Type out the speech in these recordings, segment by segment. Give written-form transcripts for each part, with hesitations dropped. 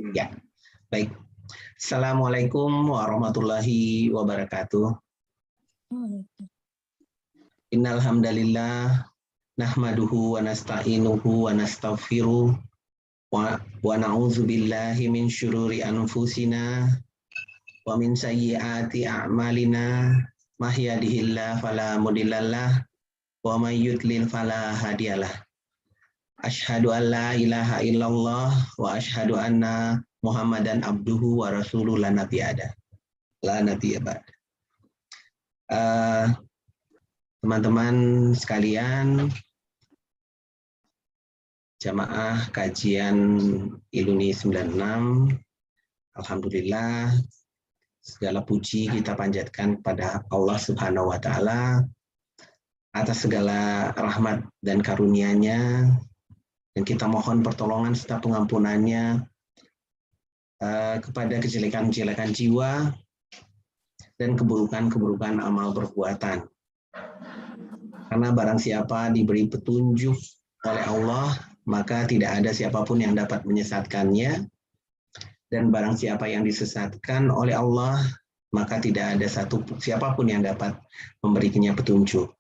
Ya, baik. Assalamualaikum warahmatullahi wabarakatuh. Innal hamdalillah nahmaduhu wa nasta'inuhu wa nastaghfiruh wa na'udzu billahi min syururi anfusina wa min sayyiati a'malina may yahdihillahu fala mudhillalah wa may yudlil fala hadiyalah. Asyhadu an la ilaha illallah wa asyhadu anna Muhammadan abduhu wa rasuluhu la nabiyya ba'da. Teman-teman sekalian, jamaah kajian Iluni 96, alhamdulillah segala puji kita panjatkan kepada Allah Subhanahu wa taala atas segala rahmat dan karunia-Nya, dan kita mohon pertolongan serta pengampunannya kepada kejelekan-kejelekan jiwa dan keburukan-keburukan amal perbuatan. Karena barang siapa diberi petunjuk oleh Allah, maka tidak ada siapapun yang dapat menyesatkannya. Dan barang siapa yang disesatkan oleh Allah, maka tidak ada siapapun yang dapat memberikannya petunjuk.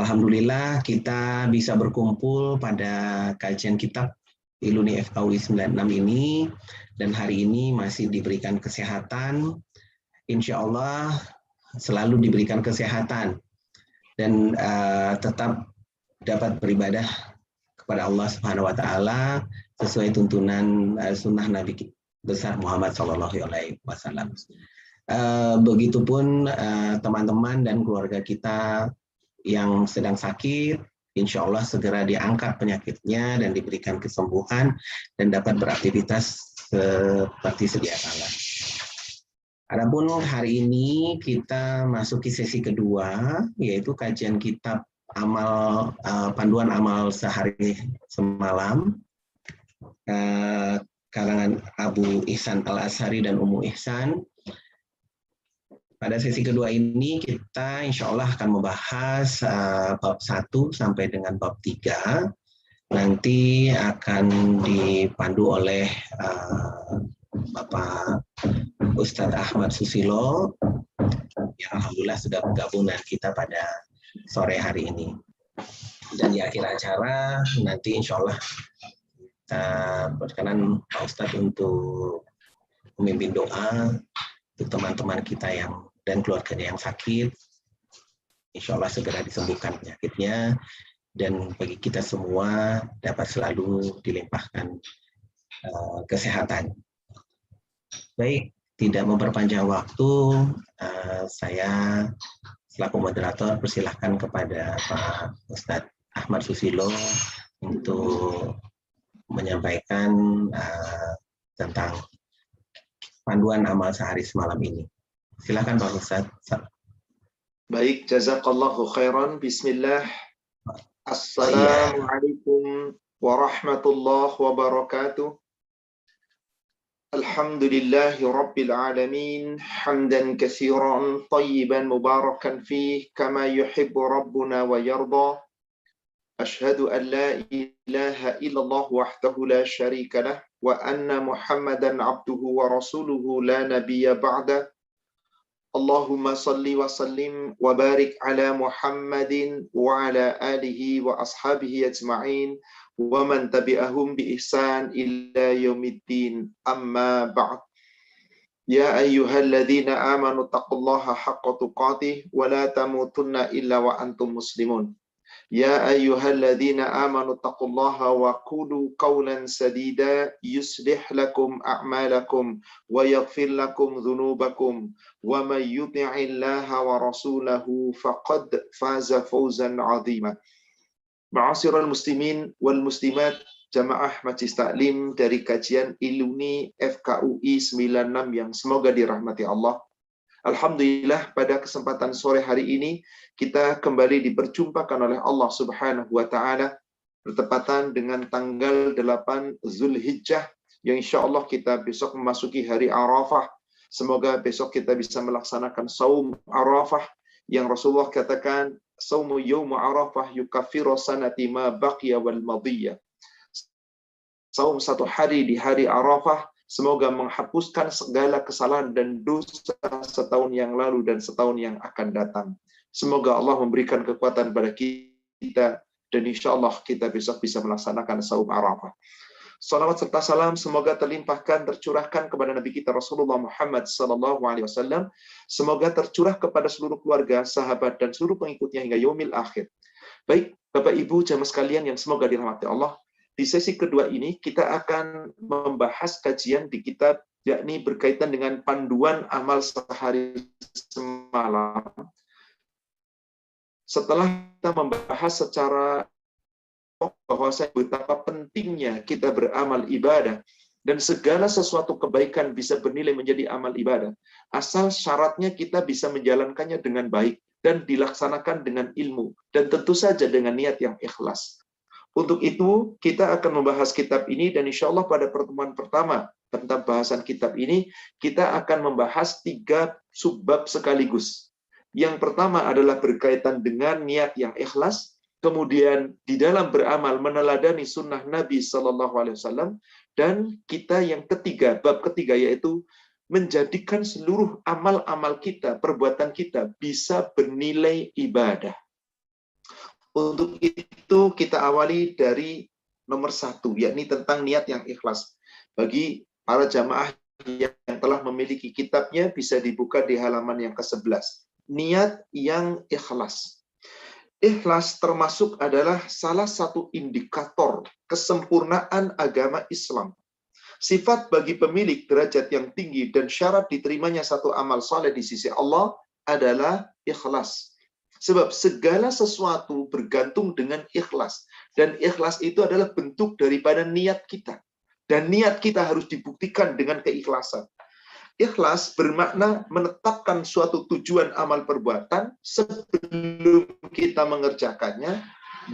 Alhamdulillah kita bisa berkumpul pada kajian kitab Iluni FKUI 96 ini, dan hari ini masih diberikan kesehatan. Insya Allah selalu diberikan kesehatan dan tetap dapat beribadah kepada Allah Subhanahu wa taala sesuai tuntunan sunnah Nabi besar Muhammad sallallahu alaihi wasallam. Begitupun teman-teman dan keluarga kita yang sedang sakit, insya Allah segera diangkat penyakitnya dan diberikan kesembuhan dan dapat beraktivitas seperti sedia kala. Adapun hari ini kita masuki sesi kedua, yaitu kajian kitab panduan amal sehari semalam, karangan Abu Ihsan Al-Azhari dan Ummu Ihsan. Pada sesi kedua ini kita insya Allah akan membahas bab 1 sampai dengan bab 3. Nanti akan dipandu oleh Bapak Ustadz Ahmad Susilo yang alhamdulillah sudah bergabung dengan kita pada sore hari ini. Dan di akhir acara nanti insya Allah kita berkenan Pak Ustadz untuk memimpin doa untuk teman-teman kita dan keluarganya yang sakit, insya Allah segera disembuhkan penyakitnya, dan bagi kita semua dapat selalu dilimpahkan kesehatan. Baik, tidak memperpanjang waktu, saya selaku moderator persilahkan kepada Pak Ustadz Ahmad Susilo untuk menyampaikan tentang panduan amal sehari semalam ini. Silakan Pak Ustadz. Baik, jazakallahu khairan. Bismillah. Assalamualaikum warahmatullahi wabarakatuh. Alhamdulillahi rabbil alamin, hamdan katsiran tayyiban mubarakan fih kama yuhibbu rabbuna wa yarda. Ashhadu an la ilaha illallah wahdahu la syarika lah wa anna Muhammadan abduhu wa rasuluhu la nabiyya ba'da. Allahumma salli wa sallim wa barik ala Muhammadin wa ala alihi wa ashabihi ajma'in wa man tabi'ahum bi ihsan ila yaumiddin, amma ba'd. Ya ayyuhalladzina amanu taqullaha haqqa tuqatih wa la tamutunna illa wa antum muslimun. Ya ayyuhalladzina amanu taqullaha wa qulu qawlan sadida yuslih lakum a'malakum wa yaghfir lakum dhunubakum wa may yuti'illaha wa rasulahu faqad faza fawzan 'azima. Ma'asyiral muslimin wal muslimat, jamaah Majelis Taklim dari kajian Iluni FKUI 96 yang semoga dirahmati Allah. Alhamdulillah pada kesempatan sore hari ini kita kembali diperjumpakan oleh Allah Subhanahu wa taala bertepatan dengan tanggal 8 Zulhijjah yang insya Allah kita besok memasuki hari Arafah. Semoga besok kita bisa melaksanakan saum Arafah yang Rasulullah katakan saumu yaumu Arafah yukaffiru sanati ma baqiya wal madiyah. Saum satu hari di hari Arafah Semoga menghapuskan segala kesalahan dan dosa setahun yang lalu dan setahun yang akan datang. Semoga Allah memberikan kekuatan pada kita, dan insya Allah kita besok bisa melaksanakan saum Arafah. Salawat serta salam semoga terlimpahkan, tercurahkan kepada Nabi kita Rasulullah Muhammad SAW. Semoga tercurah kepada seluruh keluarga, sahabat, dan seluruh pengikutnya hingga yaumil akhir. Baik, Bapak Ibu jamaah sekalian yang semoga dirahmati Allah, di sesi kedua ini kita akan membahas kajian di kitab, yakni berkaitan dengan panduan amal sehari semalam. Setelah kita membahas secara bahwa betapa pentingnya kita beramal ibadah, dan segala sesuatu kebaikan bisa bernilai menjadi amal ibadah, asal syaratnya kita bisa menjalankannya dengan baik dan dilaksanakan dengan ilmu, dan tentu saja dengan niat yang ikhlas. Untuk itu, kita akan membahas kitab ini, dan insya Allah pada pertemuan pertama tentang bahasan kitab ini, kita akan membahas 3 subbab sekaligus. Yang pertama adalah berkaitan dengan niat yang ikhlas, kemudian di dalam beramal meneladani sunnah Nabi SAW, dan kita yang ketiga, bab ketiga, yaitu menjadikan seluruh amal-amal kita, perbuatan kita bisa bernilai ibadah. Untuk itu kita awali dari nomor 1, yakni tentang niat yang ikhlas. Bagi para jamaah yang telah memiliki kitabnya, bisa dibuka di halaman yang ke-11. Niat yang ikhlas. Ikhlas termasuk adalah salah satu indikator kesempurnaan agama Islam. Sifat bagi pemilik derajat yang tinggi dan syarat diterimanya satu amal saleh di sisi Allah adalah ikhlas. Sebab segala sesuatu bergantung dengan ikhlas. Dan ikhlas itu adalah bentuk daripada niat kita. Dan niat kita harus dibuktikan dengan keikhlasan. Ikhlas bermakna menetapkan suatu tujuan amal perbuatan sebelum kita mengerjakannya,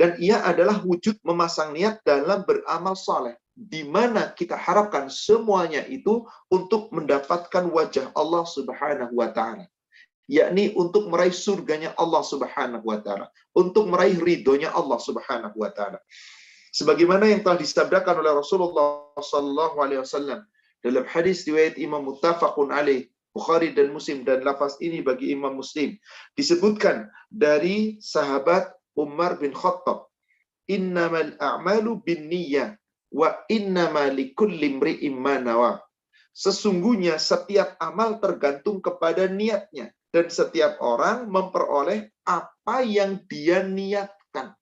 dan ia adalah wujud memasang niat dalam beramal saleh, di mana kita harapkan semuanya itu untuk mendapatkan wajah Allah Subhanahu wa Ta'ala, yakni untuk meraih surganya Allah Subhanahu wa Ta'ala, untuk meraih ridhonya Allah Subhanahu wa Ta'ala. Sebagaimana yang telah disabdakan oleh Rasulullah SAW dalam hadis riwayat Imam Muttafaqun alaih, Bukhari dan Muslim, dan lafaz ini bagi Imam Muslim, disebutkan dari sahabat Umar bin Khattab, innamal a'malu binniyah wa innama likulli imri'in ma nawa. Sesungguhnya setiap amal tergantung kepada niatnya, dan setiap orang memperoleh apa yang dia niatkan.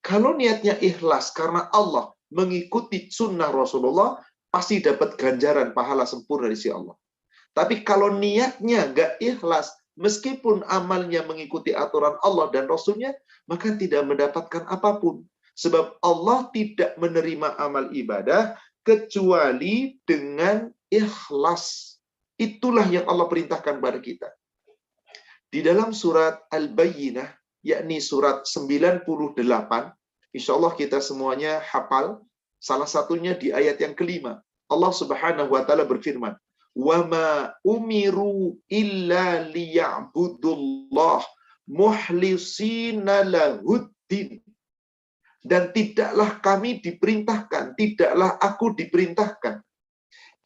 Kalau niatnya ikhlas karena Allah, mengikuti sunnah Rasulullah, pasti dapat ganjaran pahala sempurna dari si Allah. Tapi kalau niatnya nggak ikhlas, meskipun amalnya mengikuti aturan Allah dan Rasulnya, maka tidak mendapatkan apapun. Sebab Allah tidak menerima amal ibadah kecuali dengan ikhlas. Itulah yang Allah perintahkan kepada kita. Di dalam surat Al-Bayyinah, yakni surat 98, insya Allah kita semuanya hafal. Salah satunya di ayat yang kelima. Allah Subhanahu wa Ta'ala berfirman, "Wa ma umiru illa liya'budullah muhlisina lahuddin." Dan tidaklah kami diperintahkan, tidaklah aku diperintahkan,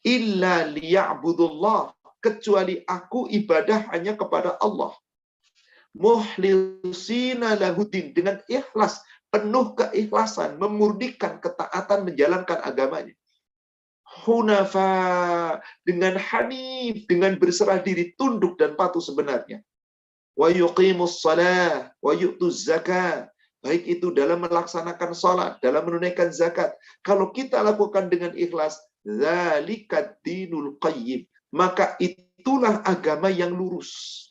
illa liya'budullah, kecuali aku ibadah hanya kepada Allah. Muhlisina lahuddin, dengan ikhlas, penuh keikhlasan, memurnikan ketaatan menjalankan agamanya. Hunafa, dengan hanif, dengan berserah diri, tunduk dan patuh sebenarnya. Wa yuqimus shalah wa yu'tuz zakat, baik itu dalam melaksanakan salat, dalam menunaikan zakat. Kalau kita lakukan dengan ikhlas, dzalikat dinul qayyim, maka itulah agama yang lurus.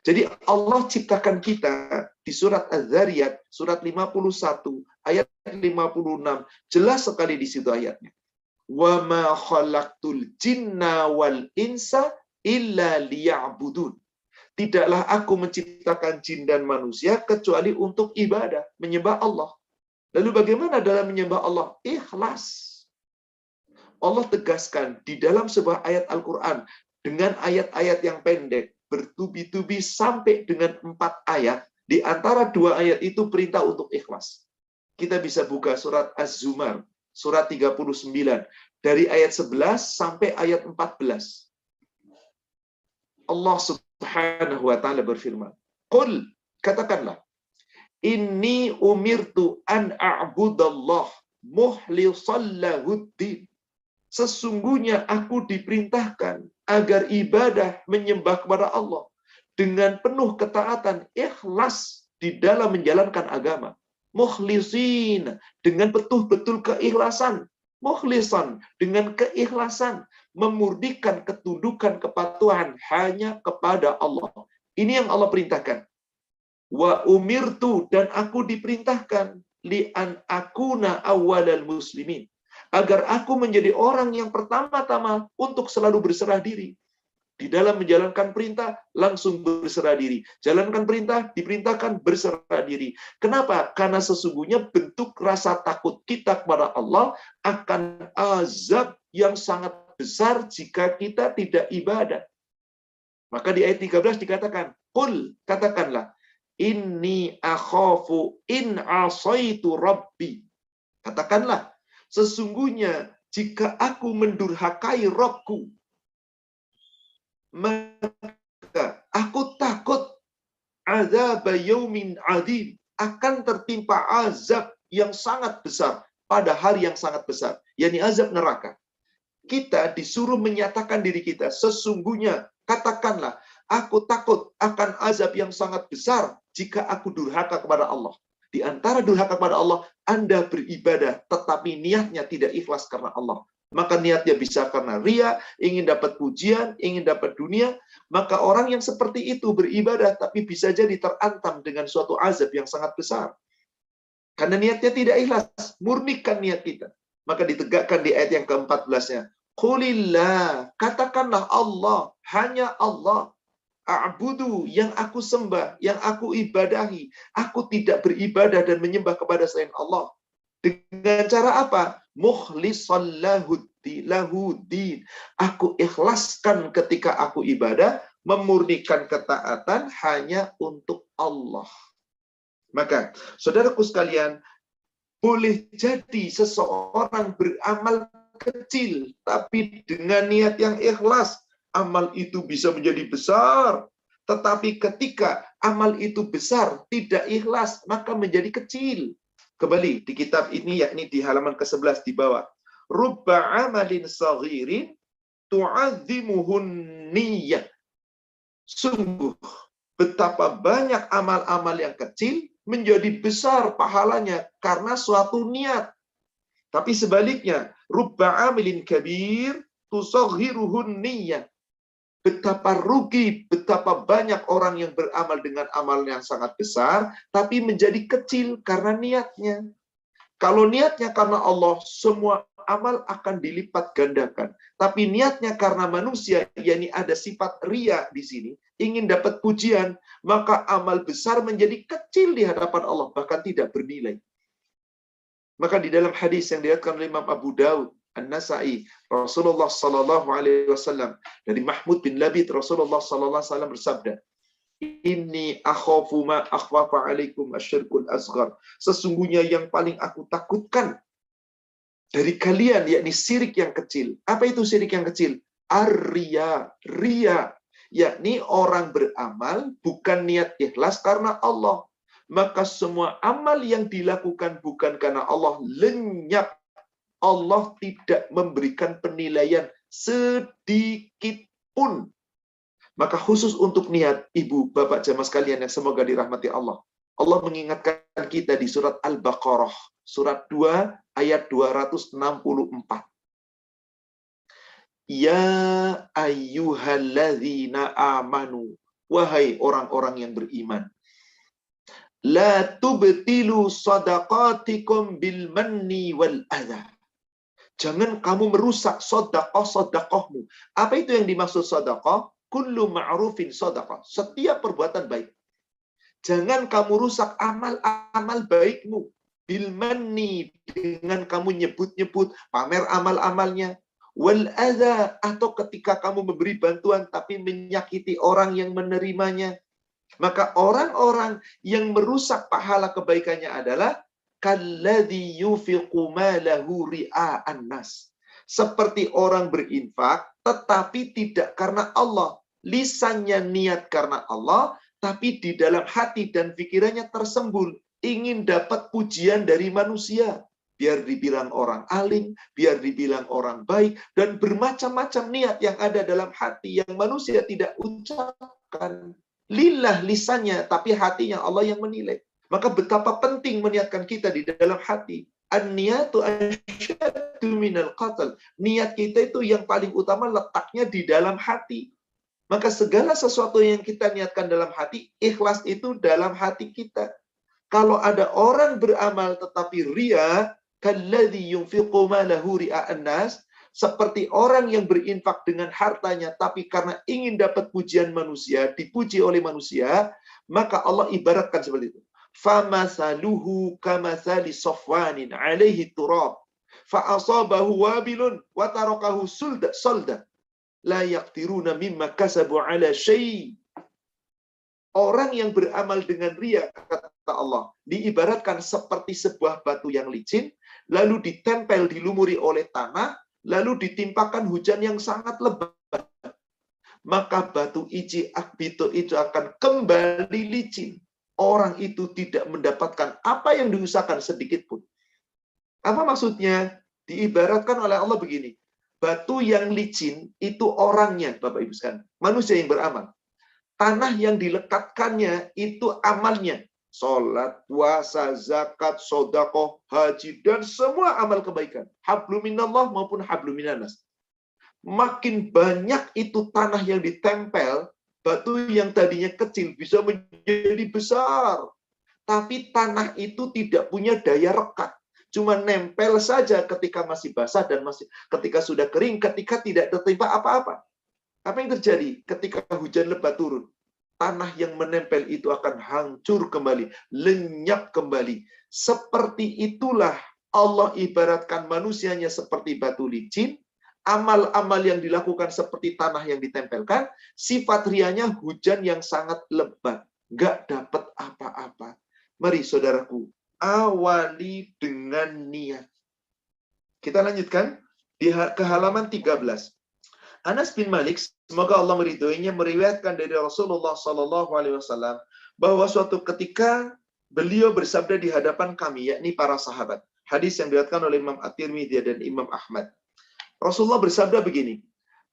Jadi Allah ciptakan kita di surat Az-Zariyat, surat 51, ayat 56, jelas sekali di situ ayatnya. Wa ma khalaqtul jinna wal insa illa liya'budun. Tidaklah aku menciptakan jin dan manusia kecuali untuk ibadah, menyembah Allah. Lalu bagaimana dalam menyembah Allah? Ikhlas. Allah tegaskan di dalam sebuah ayat Al-Quran dengan ayat-ayat yang pendek, bertubi-tubi sampai dengan 4 ayat. Di antara 2 ayat itu perintah untuk ikhlas. Kita bisa buka surat Az-Zumar, surat 39 dari ayat 11 sampai ayat 14. Allah Subhanahu wa taala berfirman, "Qul," katakanlah, "Inni umirtu an a'budallah mukhlishan lahuddin." Sesungguhnya aku diperintahkan agar ibadah menyembah kepada Allah dengan penuh ketaatan, ikhlas di dalam menjalankan agama. Mukhlisin, dengan betul-betul keikhlasan. Mukhlisan, dengan keikhlasan. Memurnikan ketundukan kepatuhan hanya kepada Allah. Ini yang Allah perintahkan. Wa umirtu, dan aku diperintahkan li'an akuna awwalal muslimin, agar aku menjadi orang yang pertama-tama untuk selalu berserah diri. Di dalam menjalankan perintah, langsung berserah diri. Jalankan perintah, diperintahkan berserah diri. Kenapa? Karena sesungguhnya bentuk rasa takut kita kepada Allah akan azab yang sangat besar jika kita tidak ibadah. Maka di ayat 13 dikatakan, "Qul," katakanlah, "Inni akhafu in asaitu rabbi." Katakanlah, sesungguhnya jika aku mendurhakai Rabbku, maka aku takut azab yaumin adim, akan tertimpa azab yang sangat besar pada hari yang sangat besar, yakni azab neraka. Kita disuruh menyatakan diri kita, sesungguhnya, katakanlah, aku takut akan azab yang sangat besar jika aku durhaka kepada Allah. Di antara durhaka kepada Allah, Anda beribadah, tetapi niatnya tidak ikhlas karena Allah. Maka niatnya bisa karena ria, ingin dapat pujian, ingin dapat dunia. Maka orang yang seperti itu beribadah, tapi bisa jadi terantam dengan suatu azab yang sangat besar. Karena niatnya tidak ikhlas, murnikan niat kita. Maka ditegakkan di ayat yang ke-14-nya. Qulillah, katakanlah Allah, hanya Allah. A'budu, yang aku sembah, yang aku ibadahi. Aku tidak beribadah dan menyembah kepada selain Allah. Dengan cara apa? Mukhlishan lahuddin. Aku ikhlaskan ketika aku ibadah, memurnikan ketaatan hanya untuk Allah. Maka, saudaraku sekalian, boleh jadi seseorang beramal kecil, tapi dengan niat yang ikhlas, amal itu bisa menjadi besar. Tetapi ketika amal itu besar, tidak ikhlas, maka menjadi kecil. Kembali di kitab ini, yakni di halaman ke-11 di bawah. Rubba amalin saghirin tu'azzimuhun niyyah. Sungguh, betapa banyak amal-amal yang kecil menjadi besar pahalanya karena suatu niat. Tapi sebaliknya, rubba amilin kabir tusaghiruhun niyyah. Betapa rugi, betapa banyak orang yang beramal dengan amal yang sangat besar, tapi menjadi kecil karena niatnya. Kalau niatnya karena Allah, semua amal akan dilipat gandakan. Tapi niatnya karena manusia, yakni ada sifat ria di sini, ingin dapat pujian, maka amal besar menjadi kecil di hadapan Allah, bahkan tidak bernilai. Maka di dalam hadis yang diriwayatkan oleh Imam Abu Daud, An-Nasa'i, Rasulullah sallallahu alaihi wasallam, dari Mahmud bin Labid, Rasulullah sallallahu alaihi wasallam bersabda, "Inni akhafu ma akhwafa alaikum asyirkul asghar." Sesungguhnya yang paling aku takutkan dari kalian, yakni syirik yang kecil. Apa itu syirik yang kecil? Ar-riya, riya, yakni orang beramal bukan niat ikhlas karena Allah. Maka semua amal yang dilakukan bukan karena Allah, lenyap. Allah tidak memberikan penilaian sedikit pun. Maka khusus untuk niat, ibu, bapak, jamaah sekalian yang semoga dirahmati Allah. Allah mengingatkan kita di surat Al-Baqarah, surat 2, ayat 264. Ya ayyuhalladzina amanu, wahai orang-orang yang beriman. La tubtilu sadaqatikum bil manni wal adha. Jangan kamu merusak sedekah-sedekahmu. Apa itu yang dimaksud sedekah? Kullu ma'rufin sedekah. Setiap perbuatan baik. Jangan kamu rusak amal-amal baikmu. Bil manni, dengan kamu nyebut-nyebut, pamer amal-amalnya. Wal adha, atau ketika kamu memberi bantuan tapi menyakiti orang yang menerimanya. Maka orang-orang yang merusak pahala kebaikannya adalah kalladzi yunfiqu malahu ria'an nas. Seperti orang berinfak tetapi tidak karena Allah. Lisannya niat karena Allah, tapi di dalam hati dan pikirannya tersembul ingin dapat pujian dari manusia. Biar dibilang orang alim, biar dibilang orang baik, dan bermacam-macam niat yang ada dalam hati yang manusia tidak ucapkan. Lillah lisannya, tapi hatinya Allah yang menilai. Maka betapa penting meniatkan kita di dalam hati. An-niyatu asyaddu minal qatl. Niat kita itu yang paling utama letaknya di dalam hati. Maka segala sesuatu yang kita niatkan dalam hati, ikhlas itu dalam hati kita. Kalau ada orang beramal tetapi ria, kalladzi yunfiqu malahu ria'an nas, seperti orang yang berinfak dengan hartanya tapi karena ingin dapat pujian manusia, dipuji oleh manusia, maka Allah ibaratkan seperti itu. Famasaluhu kamathali safwanin alaihi turab fa'asabahu wabilun wa tarakahu solda la yaqtiruna mimma kasabu ala syai'. Orang yang beramal dengan riya, kata Allah, diibaratkan seperti sebuah batu yang licin, lalu ditempel, dilumuri oleh tanah, lalu ditimpakan hujan yang sangat lebat. Maka batu itu akan kembali licin. Orang itu tidak mendapatkan apa yang diusahakan sedikit pun. Apa maksudnya? Diibaratkan oleh Allah begini. Batu yang licin itu orangnya, Bapak Ibu sekalian. Manusia yang beramal. Tanah yang dilekatkannya itu amalnya. Sholat, puasa, zakat, sodakoh, haji, dan semua amal kebaikan. Hablum minallah maupun hablum minannas. Makin banyak itu tanah yang ditempel, batu yang tadinya kecil bisa menjadi besar. Tapi tanah itu tidak punya daya rekat. Cuma nempel saja ketika masih basah dan ketika sudah kering, ketika tidak tertimpa apa-apa. Apa yang terjadi ketika hujan lebat turun? Tanah yang menempel itu akan hancur kembali, lenyap kembali. Seperti itulah Allah ibaratkan manusianya seperti batu licin, amal-amal yang dilakukan seperti tanah yang ditempelkan, sifat rianya hujan yang sangat lebat, nggak dapat apa-apa. Mari saudaraku, awali dengan niat. Kita lanjutkan ke halaman 13. Anas bin Malik, semoga Allah meridhoinya, meriwayatkan dari Rasulullah SAW bahwa suatu ketika beliau bersabda di hadapan kami, yakni para sahabat. Hadis yang diriwayatkan oleh Imam At-Tirmidzi dan Imam Ahmad. Rasulullah bersabda begini,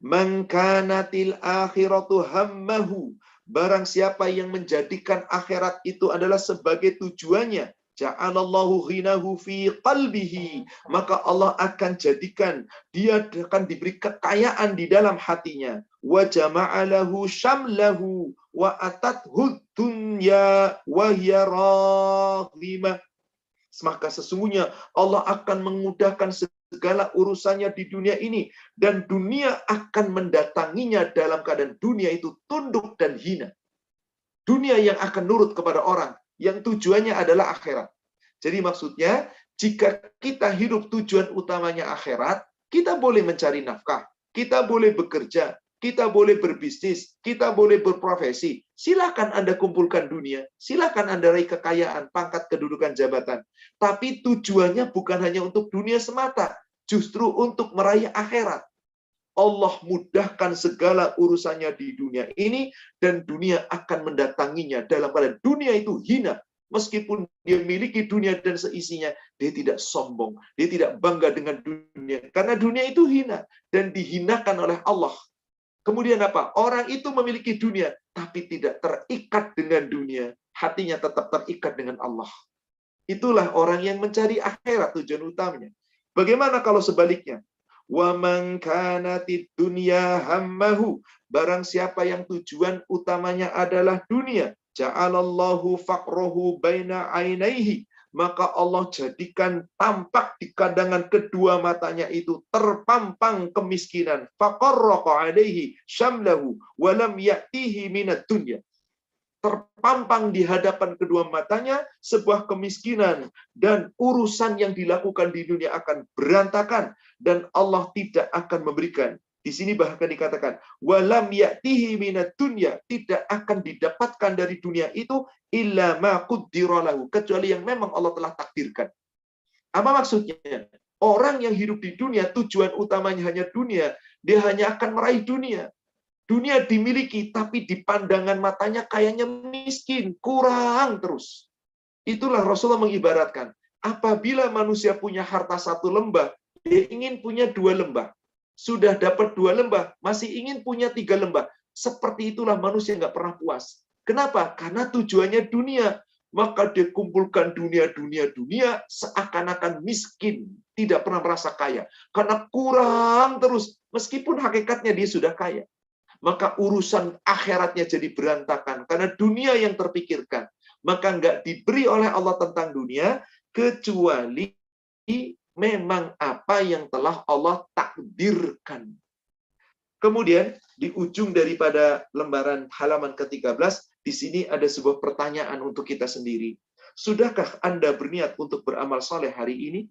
"Man kanatil akhiratu hammahu." Barang siapa yang menjadikan akhirat itu adalah sebagai tujuannya, ja'alallahu ghinahu fi qalbihi, maka Allah akan jadikan dia akan diberi kekayaan di dalam hatinya. Wa jama'alahu syamlahu wa atathu dunya wa hiya raghimah. Maka sesungguhnya Allah akan memudahkan segala urusannya di dunia ini, dan dunia akan mendatanginya dalam keadaan dunia itu tunduk dan hina. Dunia yang akan nurut kepada orang yang tujuannya adalah akhirat. Jadi maksudnya, jika kita hidup tujuan utamanya akhirat, kita boleh mencari nafkah, kita boleh bekerja, kita boleh berbisnis, kita boleh berprofesi. Silakan Anda kumpulkan dunia, silakan Anda raih kekayaan, pangkat, kedudukan, jabatan. Tapi tujuannya bukan hanya untuk dunia semata, justru untuk meraih akhirat. Allah mudahkan segala urusannya di dunia ini, dan dunia akan mendatanginya dalam keadaan dunia itu hina. Meskipun dia miliki dunia dan seisinya, dia tidak sombong, dia tidak bangga dengan dunia. Karena dunia itu hina dan dihinakan oleh Allah. Kemudian apa? Orang itu memiliki dunia, tapi tidak terikat dengan dunia. Hatinya tetap terikat dengan Allah. Itulah orang yang mencari akhirat tujuan utamanya. Bagaimana kalau sebaliknya? Wa man kanatid dunya hammahu. Barang siapa yang tujuan utamanya adalah dunia, ja'alallahu faqrahu baina ainaihi, maka Allah jadikan tampak di kadangan kedua matanya itu terpampang kemiskinan. Faqarraqa alaihi syamlahu wa lam ya'tihi minad dunya. Terpampang di hadapan kedua matanya sebuah kemiskinan, dan urusan yang dilakukan di dunia akan berantakan, dan Allah tidak akan memberikan. Di sini bahkan dikatakan, walam ya'tihi minad dunya, tidak akan didapatkan dari dunia itu illa ma qaddara lahu, kecuali yang memang Allah telah takdirkan. Apa maksudnya? Orang yang hidup di dunia, tujuan utamanya hanya dunia, dia hanya akan meraih dunia. Dunia dimiliki, tapi di pandangan matanya kayaknya miskin, kurang terus. Itulah Rasulullah mengibaratkan, apabila manusia punya harta satu lembah, dia ingin punya dua lembah. Sudah dapat dua lembah, masih ingin punya tiga lembah. Seperti itulah manusia nggak pernah puas. Kenapa? Karena tujuannya dunia. Maka dia kumpulkan dunia, seakan-akan miskin. Tidak pernah merasa kaya. Karena kurang terus. Meskipun hakikatnya dia sudah kaya. Maka urusan akhiratnya jadi berantakan. Karena dunia yang terpikirkan. Maka nggak diberi oleh Allah tentang dunia, kecuali memang apa yang telah Allah takdirkan. Kemudian di ujung daripada lembaran halaman ke-13, di sini ada sebuah pertanyaan untuk kita sendiri. Sudahkah Anda berniat untuk beramal soleh hari ini?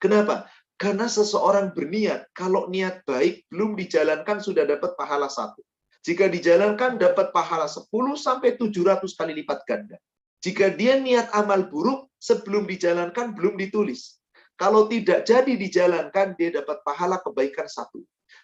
Kenapa? Karena seseorang berniat, kalau niat baik belum dijalankan sudah dapat pahala 1. Jika dijalankan dapat pahala 10 sampai 700 kali lipat ganda. Jika dia niat amal buruk, sebelum dijalankan belum ditulis. Kalau tidak jadi dijalankan, dia dapat pahala kebaikan 1.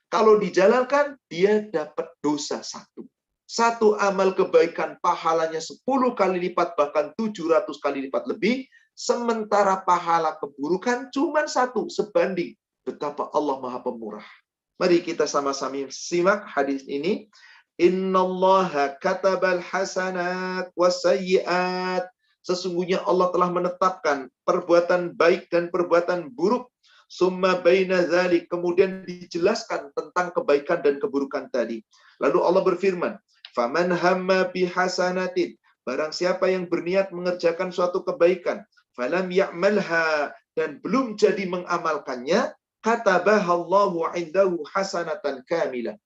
Kalau dijalankan, dia dapat dosa 1. Satu amal kebaikan pahalanya 10 kali lipat, bahkan 700 kali lipat lebih. Sementara pahala keburukan cuma 1, sebanding betapa Allah Maha Pemurah. Mari kita sama-sama simak hadis ini. Innallaha katabal hasanat wasayyi'at. Sesungguhnya Allah telah menetapkan perbuatan baik dan perbuatan buruk. Summa baina dzalik, kemudian dijelaskan tentang kebaikan dan keburukan tadi. Lalu Allah berfirman, faman hamma bihasanatin, barang siapa yang berniat mengerjakan suatu kebaikan, falam ya'malha, dan belum jadi mengamalkannya, katabahallahu indahu hasanatan kamilah,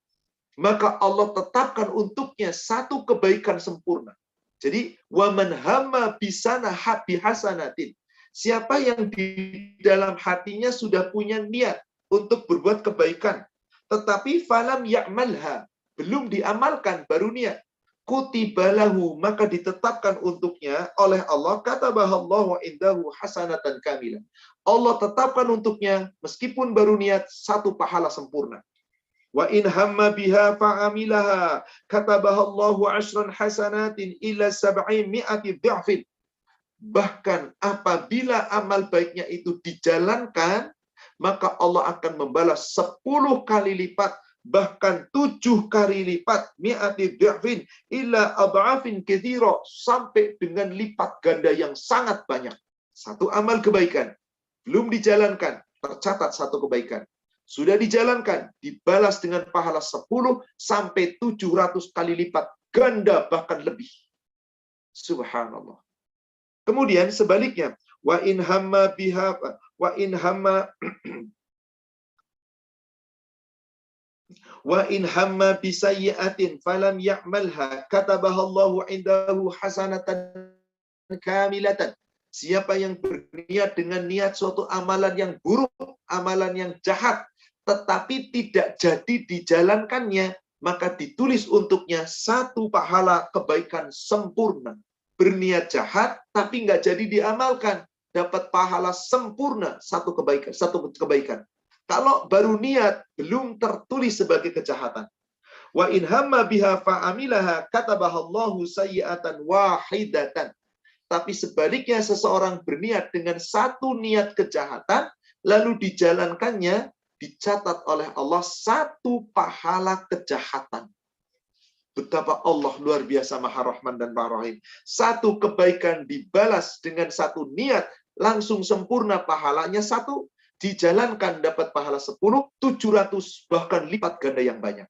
maka Allah tetapkan untuknya satu kebaikan sempurna. Jadi, waman hamma bisana bihasanatin, siapa yang di dalam hatinya sudah punya niat untuk berbuat kebaikan, tetapi falam ya'malha, belum diamalkan, baru niat, kutibalahu, maka ditetapkan untuknya oleh Allah, katabahallahu indahu hasanatan kamilah, Allah tetapkan untuknya meskipun baru niat satu pahala sempurna. Wa in hamma biha fa'amilaha katabahallahu 'ashran hasanatin ila 700 dha'fin. Bahkan apabila amal baiknya itu dijalankan, maka Allah akan membalas 10 kali lipat, bahkan 7 kali lipat, mi'ati dha'fin ila adha'afin katsira, sampai dengan lipat ganda yang sangat banyak. Satu amal kebaikan belum dijalankan, tercatat satu kebaikan. Sudah dijalankan, dibalas dengan pahala 10 sampai 700 kali lipat ganda, bahkan lebih. Subhanallah. Kemudian sebaliknya, wa in hamma biha wa in hamma bisayyi'atin falam ya'malha katabahallahu indahu hasanatan kamilatan. Siapa yang berniat dengan niat suatu amalan yang buruk, amalan yang jahat, tetapi tidak jadi dijalankannya, maka ditulis untuknya satu pahala kebaikan sempurna. Berniat jahat, tapi nggak jadi diamalkan, dapat pahala sempurna satu kebaikan. Kalau baru niat, belum tertulis sebagai kejahatan. Wa in hamma biha fa'amilaha katabahallahu sayyi'atan wahidatan. Tapi sebaliknya, seseorang berniat dengan satu niat kejahatan, lalu dijalankannya, dicatat oleh Allah satu pahala kejahatan. Betapa Allah luar biasa Maha Rahman dan Maha Rahim. Satu kebaikan dibalas dengan satu niat, langsung sempurna pahalanya 1, dijalankan dapat pahala 10, 700, bahkan lipat ganda yang banyak.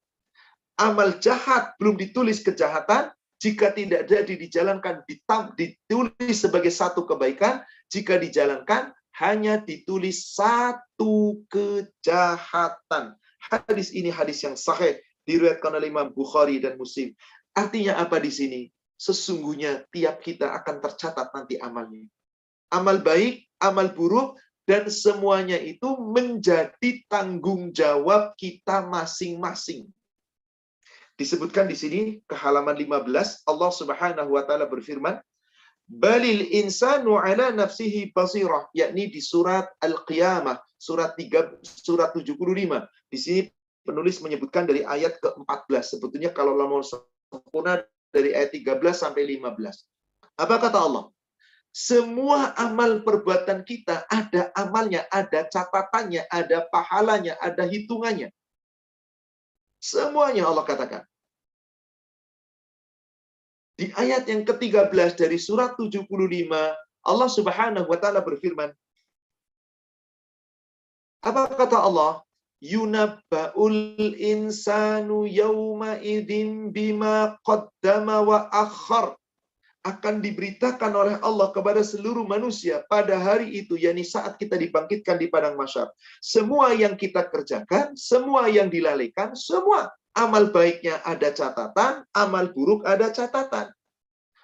Amal jahat belum ditulis kejahatan, jika tidak jadi dijalankan, ditulis sebagai satu kebaikan, jika dijalankan, hanya ditulis satu kejahatan. Hadis ini hadis yang sahih, diriwayatkan oleh Imam Bukhari dan Muslim. Artinya apa di sini? Sesungguhnya tiap kita akan tercatat nanti amalnya. Amal baik, amal buruk, Dan semuanya itu menjadi tanggung jawab kita masing-masing. Disebutkan di sini ke halaman 15, Allah Subhanahu wa taala berfirman, "Balil insanu ala nafsihi basirah", yakni di surat Al-Qiyamah, surat 75. Di sini penulis menyebutkan dari ayat ke-14. Sebetulnya kalau mau sempurna dari ayat 13 sampai 15. Apa kata Allah? Semua amal perbuatan kita ada amalnya, ada catatannya, ada pahalanya, ada hitungannya. Semuanya Allah katakan. Di ayat yang ke-13 dari surat 75, Allah Subhanahu wa taala berfirman. Apa kata Allah? Yunabba'ul insanu yawma idzin bima qaddama wa akhar. Akan diberitakan oleh Allah kepada seluruh manusia pada hari itu, yakni saat kita dibangkitkan di padang mahsyar. Semua yang kita kerjakan, semua yang dilalaikan, semua amal baiknya ada catatan, amal buruk ada catatan.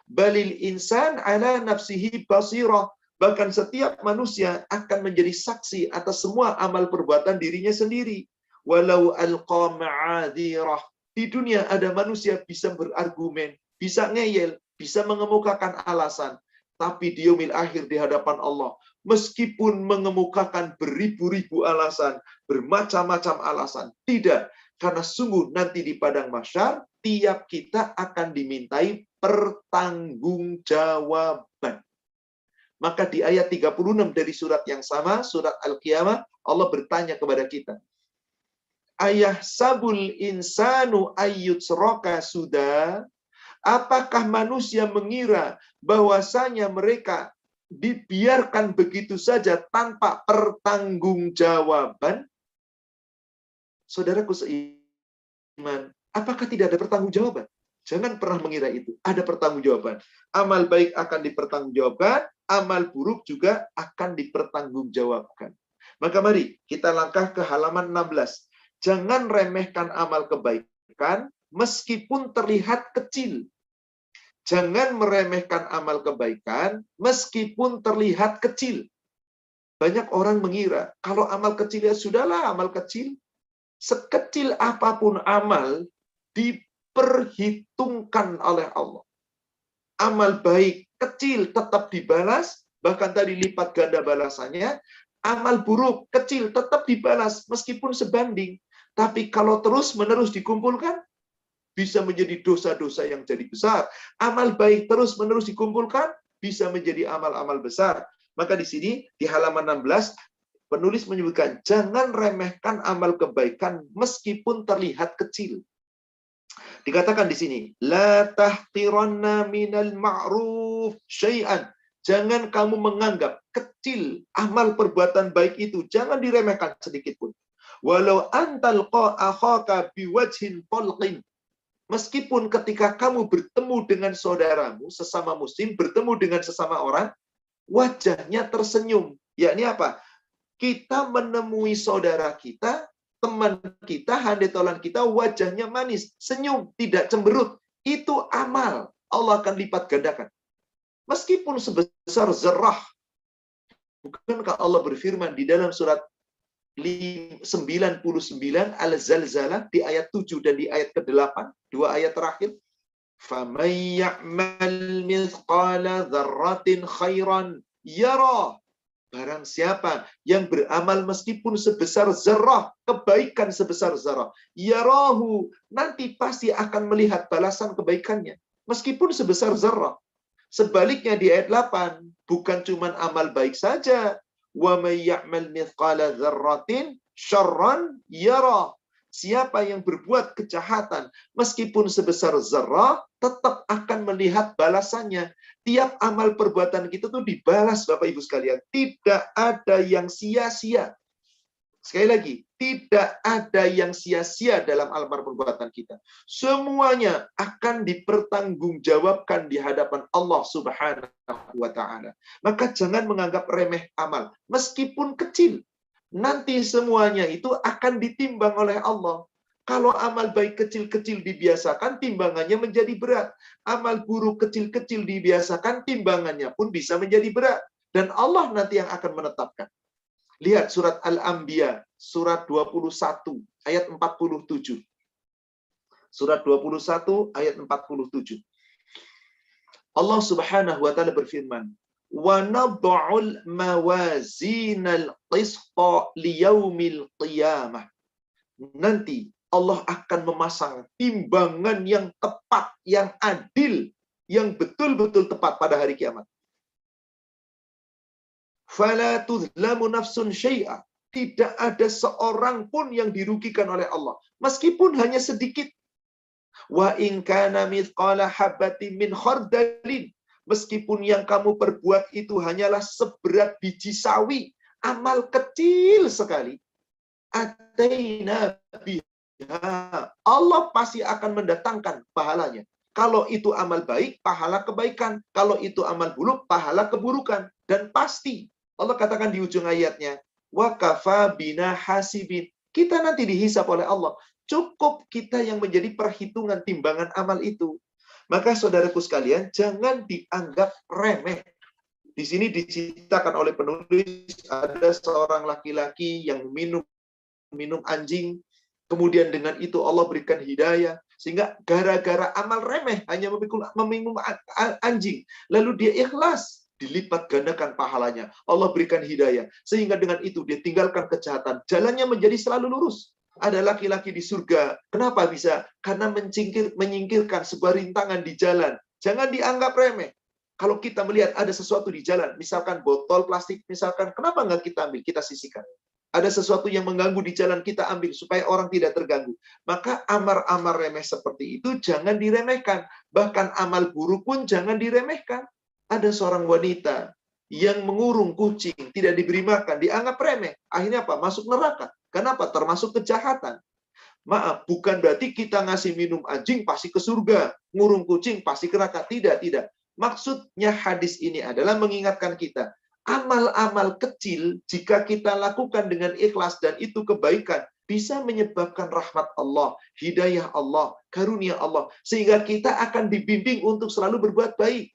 Balil insan ala nafsihi basirah. Bahkan setiap manusia akan menjadi saksi atas semua amal perbuatan dirinya sendiri. Walau alqa ma'adhirah. Di dunia ada manusia bisa berargumen, bisa ngeyel, bisa mengemukakan alasan. Tapi di yaumil akhir di hadapan Allah, meskipun mengemukakan beribu-ribu alasan, bermacam-macam alasan, tidak. Karena sungguh nanti di padang mahsyar, tiap kita akan dimintai pertanggungjawaban. Maka di ayat 36 dari surat yang sama, surat Al-Qiyamah, Allah bertanya kepada kita, "Ayah sabul insanu ayyutsraka sudah?" Apakah manusia mengira bahwasanya mereka dibiarkan begitu saja tanpa pertanggungjawaban? Saudaraku seiman, apakah tidak ada pertanggungjawaban? Jangan pernah mengira itu. Ada pertanggungjawaban. Amal baik akan dipertanggungjawabkan, amal buruk juga akan dipertanggungjawabkan. Maka mari kita langkah ke halaman 16. Jangan remehkan amal kebaikan meskipun terlihat kecil. Jangan meremehkan amal kebaikan meskipun terlihat kecil. Banyak orang mengira kalau amal kecil ya sudahlah, amal kecil. Sekecil apapun amal diperhitungkan oleh Allah. Amal baik kecil tetap dibalas, bahkan tadi lipat ganda balasannya. Amal buruk kecil tetap dibalas meskipun sebanding. Tapi kalau terus-menerus dikumpulkan, bisa menjadi dosa-dosa yang jadi besar. Amal baik terus-menerus dikumpulkan, bisa menjadi amal-amal besar. Maka di sini, di halaman 16, penulis menyebutkan, jangan remehkan amal kebaikan meskipun terlihat kecil. Dikatakan di sini, la tahqiranna minal ma'ruf syai'an. Jangan kamu menganggap kecil amal perbuatan baik itu, jangan diremehkan sedikit pun. Walau antalqa akhaka biwajhin talqin. Meskipun ketika kamu bertemu dengan saudaramu, sesama muslim, bertemu dengan sesama orang, wajahnya tersenyum. Yakni apa? Kita menemui saudara kita, teman kita, handetolan kita, wajahnya manis, senyum, tidak cemberut. Itu amal. Allah akan lipat gandakan. Meskipun sebesar zarah. Bukankah Allah berfirman di dalam surat 99 Al-Zalzalah di ayat 7 dan di ayat ke-8, dua ayat terakhir, فَمَن يَعْمَلْ مِثْقَالَ ذَرَّةٍ خَيْرًا يَرَهُ. Barang siapa yang beramal meskipun sebesar zarah, kebaikan sebesar zarah, yarahu, nanti pasti akan melihat balasan kebaikannya meskipun sebesar zarah. Sebaliknya di ayat 8, bukan cuma amal baik saja, wa may ya'mal mithqala dzarratin syarran yarah. Siapa yang berbuat kejahatan meskipun sebesar zarah, tetap akan melihat balasannya. Tiap amal perbuatan kita tuh dibalas, Bapak Ibu sekalian. Tidak ada yang sia-sia. Sekali lagi, tidak ada yang sia-sia dalam amal perbuatan kita. Semuanya akan dipertanggungjawabkan di hadapan Allah Subhanahu wa taala. Maka jangan menganggap remeh amal, meskipun kecil. Nanti semuanya itu akan ditimbang oleh Allah. Kalau amal baik kecil-kecil dibiasakan, timbangannya menjadi berat. Amal buruk kecil-kecil dibiasakan, timbangannya pun bisa menjadi berat. Dan Allah nanti yang akan menetapkan. Lihat surat Al-Anbiya, surat 21, ayat 47. Surat 21, ayat 47. Allah Subhanahu wa taala berfirman, "Wa nad'ul mawazinal qisṭa liyaumil qiyamah." Nanti Allah akan memasang timbangan yang tepat, yang adil, yang betul-betul tepat pada hari kiamat. Fala tudhlamu nafsun syai'a. Tidak ada seorang pun yang dirugikan oleh Allah, meskipun hanya sedikit. Wa in kana mithqala habatin min khardalin. Meskipun yang kamu perbuat itu hanyalah seberat biji sawi, amal kecil sekali. Ataina biha. Allah pasti akan mendatangkan pahalanya. Kalau itu amal baik, pahala kebaikan. Kalau itu amal buruk, pahala keburukan. Dan pasti Allah katakan di ujung ayatnya, wa kafa bina hasibin. Kita nanti dihisap oleh Allah. Cukup kita yang menjadi perhitungan timbangan amal itu. Maka saudaraku sekalian, jangan dianggap remeh. Di sini diceritakan oleh penulis, ada seorang laki-laki yang minum anjing, kemudian dengan itu Allah berikan hidayah, sehingga gara-gara amal remeh hanya meminum anjing, lalu dia ikhlas, dilipat gandakan pahalanya, Allah berikan hidayah, sehingga dengan itu dia tinggalkan kejahatan, jalannya menjadi selalu lurus. Ada laki-laki di surga, kenapa bisa? Karena menyingkirkan sebuah rintangan di jalan. Jangan dianggap remeh. Kalau kita melihat ada sesuatu di jalan, misalkan botol plastik, misalkan, kenapa nggak kita ambil, kita sisihkan? Ada sesuatu yang mengganggu di jalan, kita ambil supaya orang tidak terganggu. Maka amar-amar remeh seperti itu jangan diremehkan. Bahkan amal buruk pun jangan diremehkan. Ada seorang wanita yang mengurung kucing, tidak diberi makan, dianggap remeh. Akhirnya apa? Masuk neraka. Kenapa? Termasuk kejahatan. Maaf, bukan berarti kita ngasih minum anjing pasti ke surga, ngurung kucing pasti ke neraka. Tidak, tidak. Maksudnya hadis ini adalah mengingatkan kita, amal-amal kecil jika kita lakukan dengan ikhlas dan itu kebaikan, bisa menyebabkan rahmat Allah, hidayah Allah, karunia Allah, sehingga kita akan dibimbing untuk selalu berbuat baik.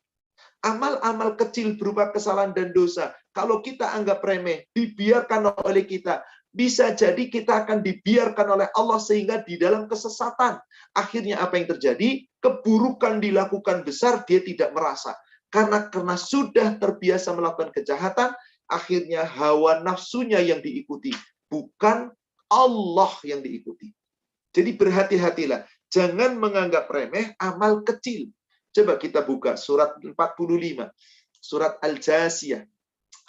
Amal-amal kecil berupa kesalahan dan dosa, kalau kita anggap remeh, dibiarkan oleh kita, bisa jadi kita akan dibiarkan oleh Allah sehingga di dalam kesesatan. Akhirnya apa yang terjadi? Keburukan dilakukan besar, dia tidak merasa. Karena sudah terbiasa melakukan kejahatan, akhirnya hawa nafsunya yang diikuti. Bukan Allah yang diikuti. Jadi berhati-hatilah. Jangan menganggap remeh amal kecil. Coba kita buka surat 45. Surat Al-Jasiyah.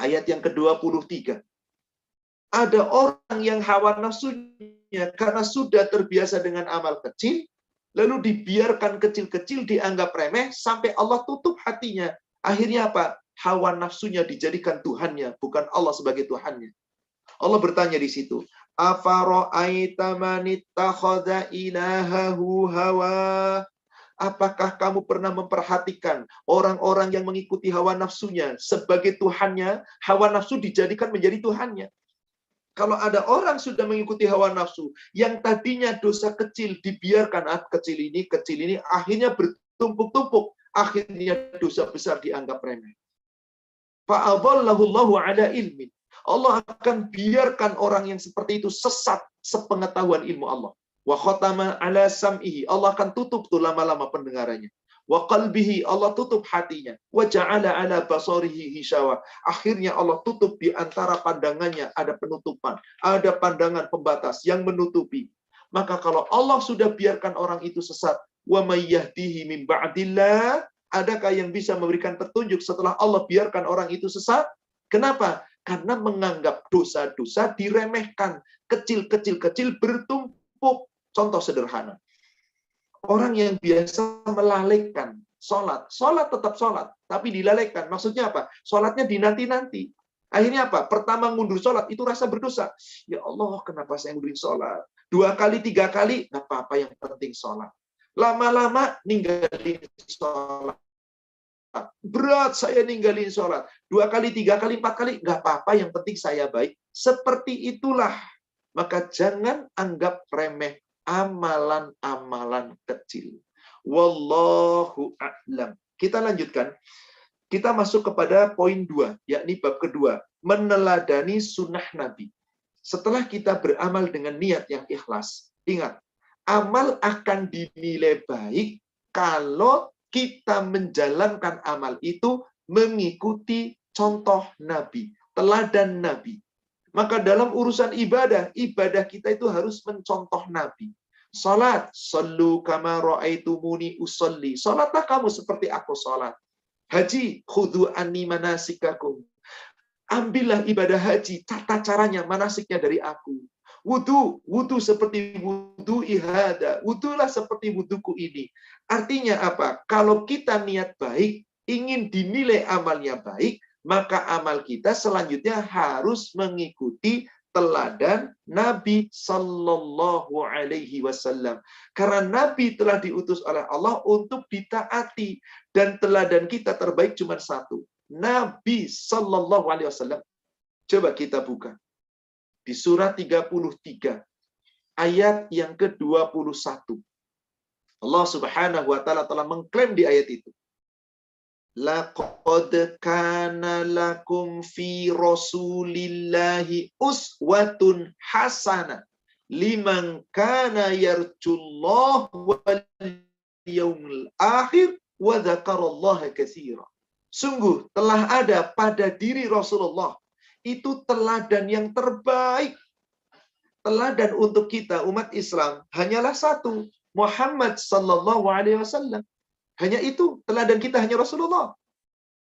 Ayat yang ke-23. Ada orang yang hawa nafsunya karena sudah terbiasa dengan amal kecil, lalu dibiarkan kecil-kecil dianggap remeh, sampai Allah tutup hatinya. Akhirnya apa? Hawa nafsunya dijadikan Tuhannya, bukan Allah sebagai Tuhannya. Allah bertanya di situ, afara'aita man ittakhadha ilahahu hawa? Apakah kamu pernah memperhatikan orang-orang yang mengikuti hawa nafsunya sebagai Tuhannya? Hawa nafsu dijadikan menjadi Tuhannya. Kalau ada orang sudah mengikuti hawa nafsu, yang tadinya dosa kecil dibiarkan, kecil ini, akhirnya bertumpuk-tumpuk, akhirnya dosa besar dianggap remeh. Fa'adhallahu Allahu ala ilmin. Allah akan biarkan orang yang seperti itu sesat sepengetahuan ilmu Allah. Wa khatama ala sam'ihi. Allah akan tutup tuh lama-lama pendengarannya. Wa qalbihi, Allah tutup hatinya. Wa ja'ala ala basarihi hishawa. Akhirnya Allah tutup di antara pandangannya, ada penutupan, ada pandangan pembatas yang menutupi. Maka kalau Allah sudah biarkan orang itu sesat, wa may yahdihi min ba'dillah, adakah yang bisa memberikan petunjuk setelah Allah biarkan orang itu sesat? Kenapa? Karena menganggap dosa-dosa diremehkan, kecil-kecil bertumpuk. Contoh sederhana. Orang yang biasa melalaikan sholat tetap sholat, tapi dilalaikan. Maksudnya apa? Sholatnya dinanti-nanti. Akhirnya apa? Pertama mundur sholat, itu rasa berdosa. Ya Allah, kenapa saya mundurin sholat? 2 kali, 3 kali, nggak apa-apa, yang penting sholat. Lama-lama ninggalin sholat. Berat saya ninggalin sholat. 2 kali, 3 kali, 4 kali, nggak apa-apa, yang penting saya baik. Seperti itulah. Maka jangan anggap remeh amalan-amalan kecil. Wallahu a'lam. Kita lanjutkan. Kita masuk kepada poin 2, yakni bab kedua. meneladani sunnah Nabi. Setelah kita beramal dengan niat yang ikhlas, ingat, amal akan dinilai baik kalau kita menjalankan amal itu mengikuti contoh Nabi, teladan Nabi. Maka dalam urusan ibadah, ibadah kita itu harus mencontoh Nabi. Salat, sallu kama ra'aitumuni usolli. Salatlah kamu seperti aku salat. Haji, khudhu anni manasikakum. Ambillah ibadah haji, tata caranya, manasiknya dari aku. Wudu seperti wudu ihada. Wudulah seperti wuduku ini. Artinya apa? Kalau kita niat baik, ingin dinilai amalnya baik, maka amal kita selanjutnya harus mengikuti teladan Nabi Sallallahu Alaihi Wasallam. Karena Nabi telah diutus oleh Allah untuk ditaati. Dan teladan kita terbaik cuma satu. Nabi Sallallahu Alaihi Wasallam. Coba kita buka. Di surah 33. Ayat yang ke-21. Allah Subhanahu Wa Ta'ala telah mengklaim di ayat itu. Laqad kana lakum fi rasulillahi uswatun hasanah liman kana yarjullah wal yaumil akhir wa dzakarallaha katsira. Sungguh telah ada pada diri Rasulullah itu teladan yang terbaik. Teladan untuk kita umat Islam hanyalah satu, Muhammad sallallahu alaihi wasallam. Hanya itu, teladan kita hanya Rasulullah.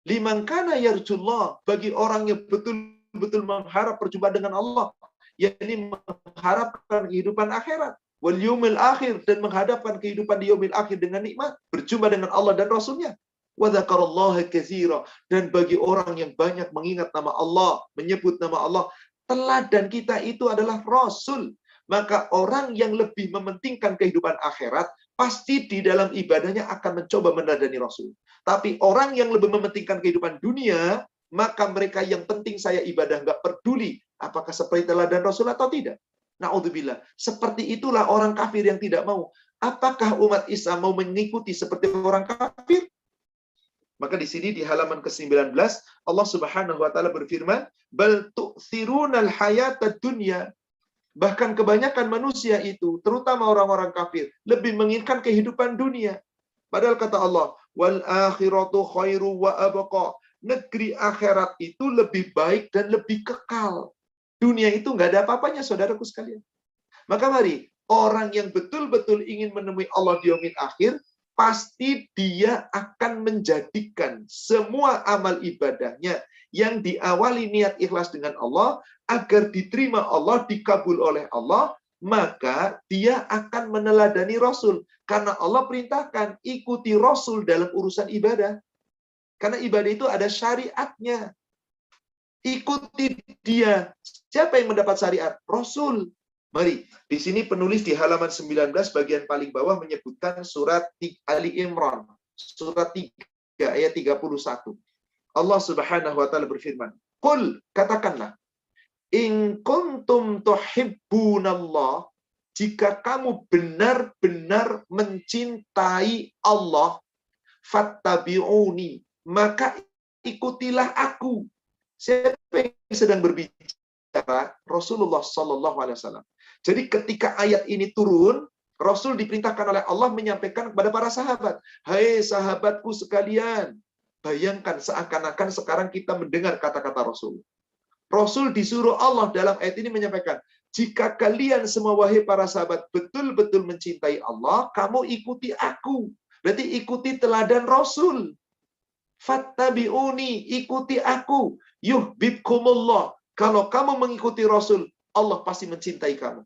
Liman kana yarjullah, bagi orang yang betul-betul mengharap perjumpaan dengan Allah, yakni mengharapkan kehidupan akhirat, wal yaumil akhir, dan menghadapkan kehidupan di yaumil akhir dengan nikmat, berjumpa dengan Allah dan Rasulnya. Wa dzakarallaha katsira, dan bagi orang yang banyak mengingat nama Allah, menyebut nama Allah, teladan kita itu adalah Rasul. Maka orang yang lebih mementingkan kehidupan akhirat, pasti di dalam ibadahnya akan mencoba meneladani Rasul. Tapi orang yang lebih mementingkan kehidupan dunia, maka mereka yang penting saya ibadah, nggak peduli apakah seperti teladan Rasul atau tidak. Na'udzubillah. Seperti itulah orang kafir yang tidak mau. Apakah umat Islam mau mengikuti seperti orang kafir? Maka di sini di halaman ke-19 Allah Subhanahu wa taala berfirman, "Bal tu'thirunal hayatad dunya." Bahkan kebanyakan manusia itu, terutama orang-orang kafir, lebih menginginkan kehidupan dunia. Padahal kata Allah, "Wal akhiratu khairu wa abqa." Negeri akhirat itu lebih baik dan lebih kekal. Dunia itu nggak ada apa-apanya, saudaraku sekalian. Maka mari, orang yang betul-betul ingin menemui Allah di yaumil akhir, pasti dia akan menjadikan semua amal ibadahnya yang diawali niat ikhlas dengan Allah, agar diterima Allah, dikabul oleh Allah, maka dia akan meneladani Rasul. Karena Allah perintahkan, ikuti Rasul dalam urusan ibadah. Karena ibadah itu ada syariatnya. Ikuti dia. Siapa yang mendapat syariat? Rasul. Mari, di sini penulis di halaman 19 bagian paling bawah menyebutkan surat Ali Imran, surat 3 ayat 31. Allah Subhanahu wa taala berfirman, "Qul," katakanlah, "in kuntum tuhibbunallah," jika kamu benar-benar mencintai Allah, fattabi'uni, maka ikutilah aku. Siapa yang sedang berbicara? Rasulullah sallallahu alaihi wasallam. Jadi ketika ayat ini turun, Rasul diperintahkan oleh Allah menyampaikan kepada para sahabat, "Hai sahabatku sekalian," bayangkan seakan-akan sekarang kita mendengar kata-kata Rasul. Rasul disuruh Allah dalam ayat ini menyampaikan, "Jika kalian semua wahai para sahabat betul-betul mencintai Allah, kamu ikuti aku." Berarti ikuti teladan Rasul. Fattabi'uni, ikuti aku. Yuhibbukumullah. Kalau kamu mengikuti Rasul, Allah pasti mencintai kamu.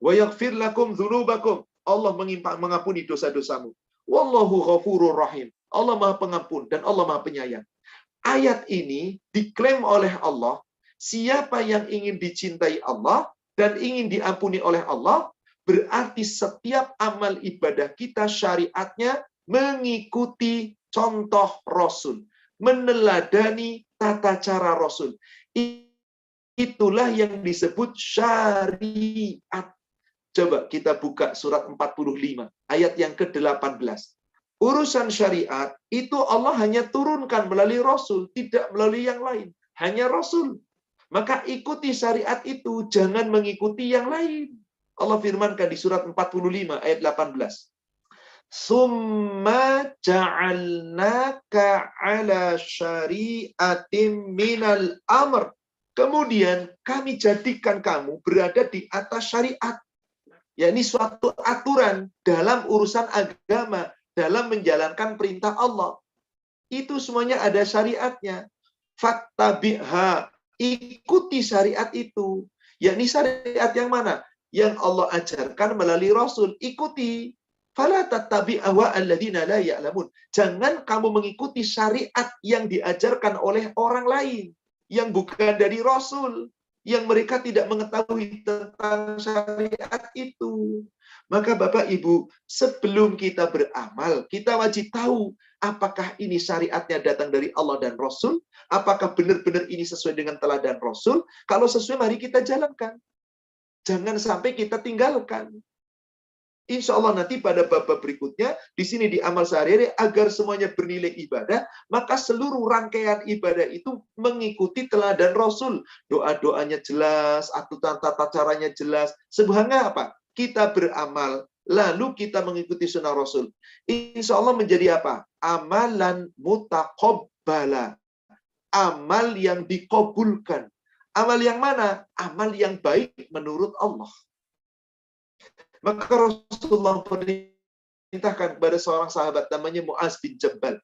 Wa yaghfir lakum dzunubakum. Allah mengampuni dosa-dosamu. Wallahu ghafurur rahim. Allah Maha Pengampun dan Allah Maha Penyayang. Ayat ini diklaim oleh Allah, siapa yang ingin dicintai Allah dan ingin diampuni oleh Allah, berarti setiap amal ibadah kita syariatnya mengikuti contoh Rasul, meneladani tata cara Rasul. Itulah yang disebut syariat. Coba kita buka surat 45, ayat yang ke-18. Urusan syariat itu Allah hanya turunkan melalui Rasul, tidak melalui yang lain. Hanya Rasul. Maka ikuti syariat itu, jangan mengikuti yang lain. Allah firmankan di surat 45 ayat 18. Summa ja'alnaka ala syari'atim minal amr. Kemudian kami jadikan kamu berada di atas syariat. Yakni suatu aturan dalam urusan agama, dalam menjalankan perintah Allah. Itu semuanya ada syariatnya. Fattabi'ha. Ikuti syariat itu. Yakni syariat yang mana? Yang Allah ajarkan melalui Rasul. Ikuti. Fala tattabi' ahwa alladziina la ya'lamun. Jangan kamu mengikuti syariat yang diajarkan oleh orang lain yang bukan dari Rasul, yang mereka tidak mengetahui tentang syariat itu. Maka Bapak Ibu, sebelum kita beramal, kita wajib tahu apakah ini syariatnya datang dari Allah dan Rasul, apakah benar-benar ini sesuai dengan teladan Rasul. Kalau sesuai, mari kita jalankan. Jangan sampai kita tinggalkan. Insya Allah nanti pada bab berikutnya, di sini di amal sehari-hari, agar semuanya bernilai ibadah, maka seluruh rangkaian ibadah itu mengikuti teladan Rasul. Doa-doanya jelas, aturan tata caranya jelas. Sebenarnya apa? Kita beramal, lalu kita mengikuti sunnah Rasul. Insya Allah menjadi apa? Amalan mutaqabbala. Amal yang dikabulkan. Amal yang mana? Amal yang baik menurut Allah. Maka Rasulullah perintahkan kepada seorang sahabat namanya Mu'az bin Jabal.